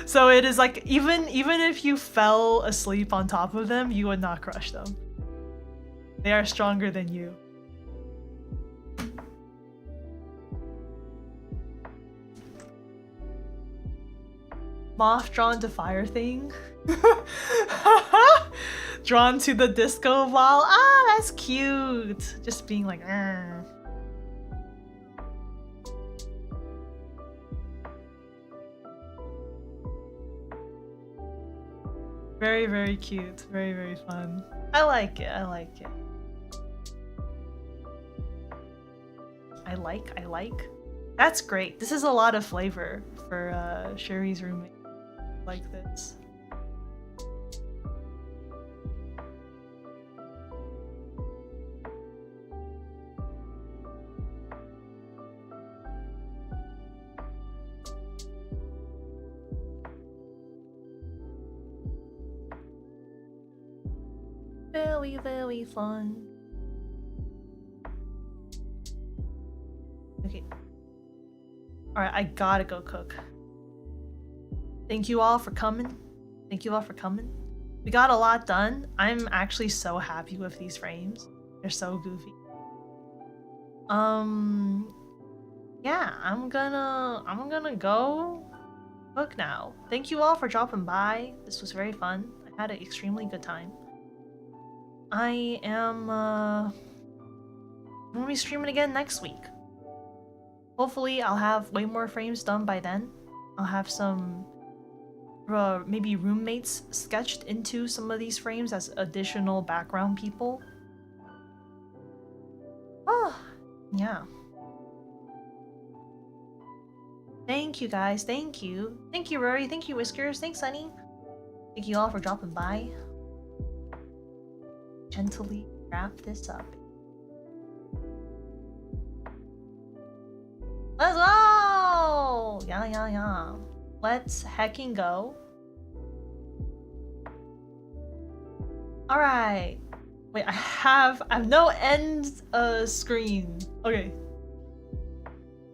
So it is like, even if you fell asleep on top of them, you would not crush them. They are stronger than you. Moth drawn to fire thing. Drawn to the disco ball. Ah, that's cute. Just being like, Very, very cute. Very, very fun. I like it. I like it. I like. That's great. This is a lot of flavor for Sherry's roommate like this. Very, very fun. Okay. Alright, I gotta go cook. Thank you all for coming. Thank you all for coming. We got a lot done. I'm actually so happy with these frames. They're so goofy. Yeah, I'm gonna go cook now. Thank you all for dropping by. This was very fun. I had an extremely good time. I am I'm gonna be streaming again next week. Hopefully I'll have way more frames done by then. I'll have some maybe roommates sketched into some of these frames as additional background people. Oh, yeah. Thank you guys, thank you. Thank you Rory, thank you Whiskers, thanks Sunny. Thank you all for dropping by. Gently wrap this up. Let's go! Yeah. Let's hecking go. Alright. Wait, I have no end screen. Okay.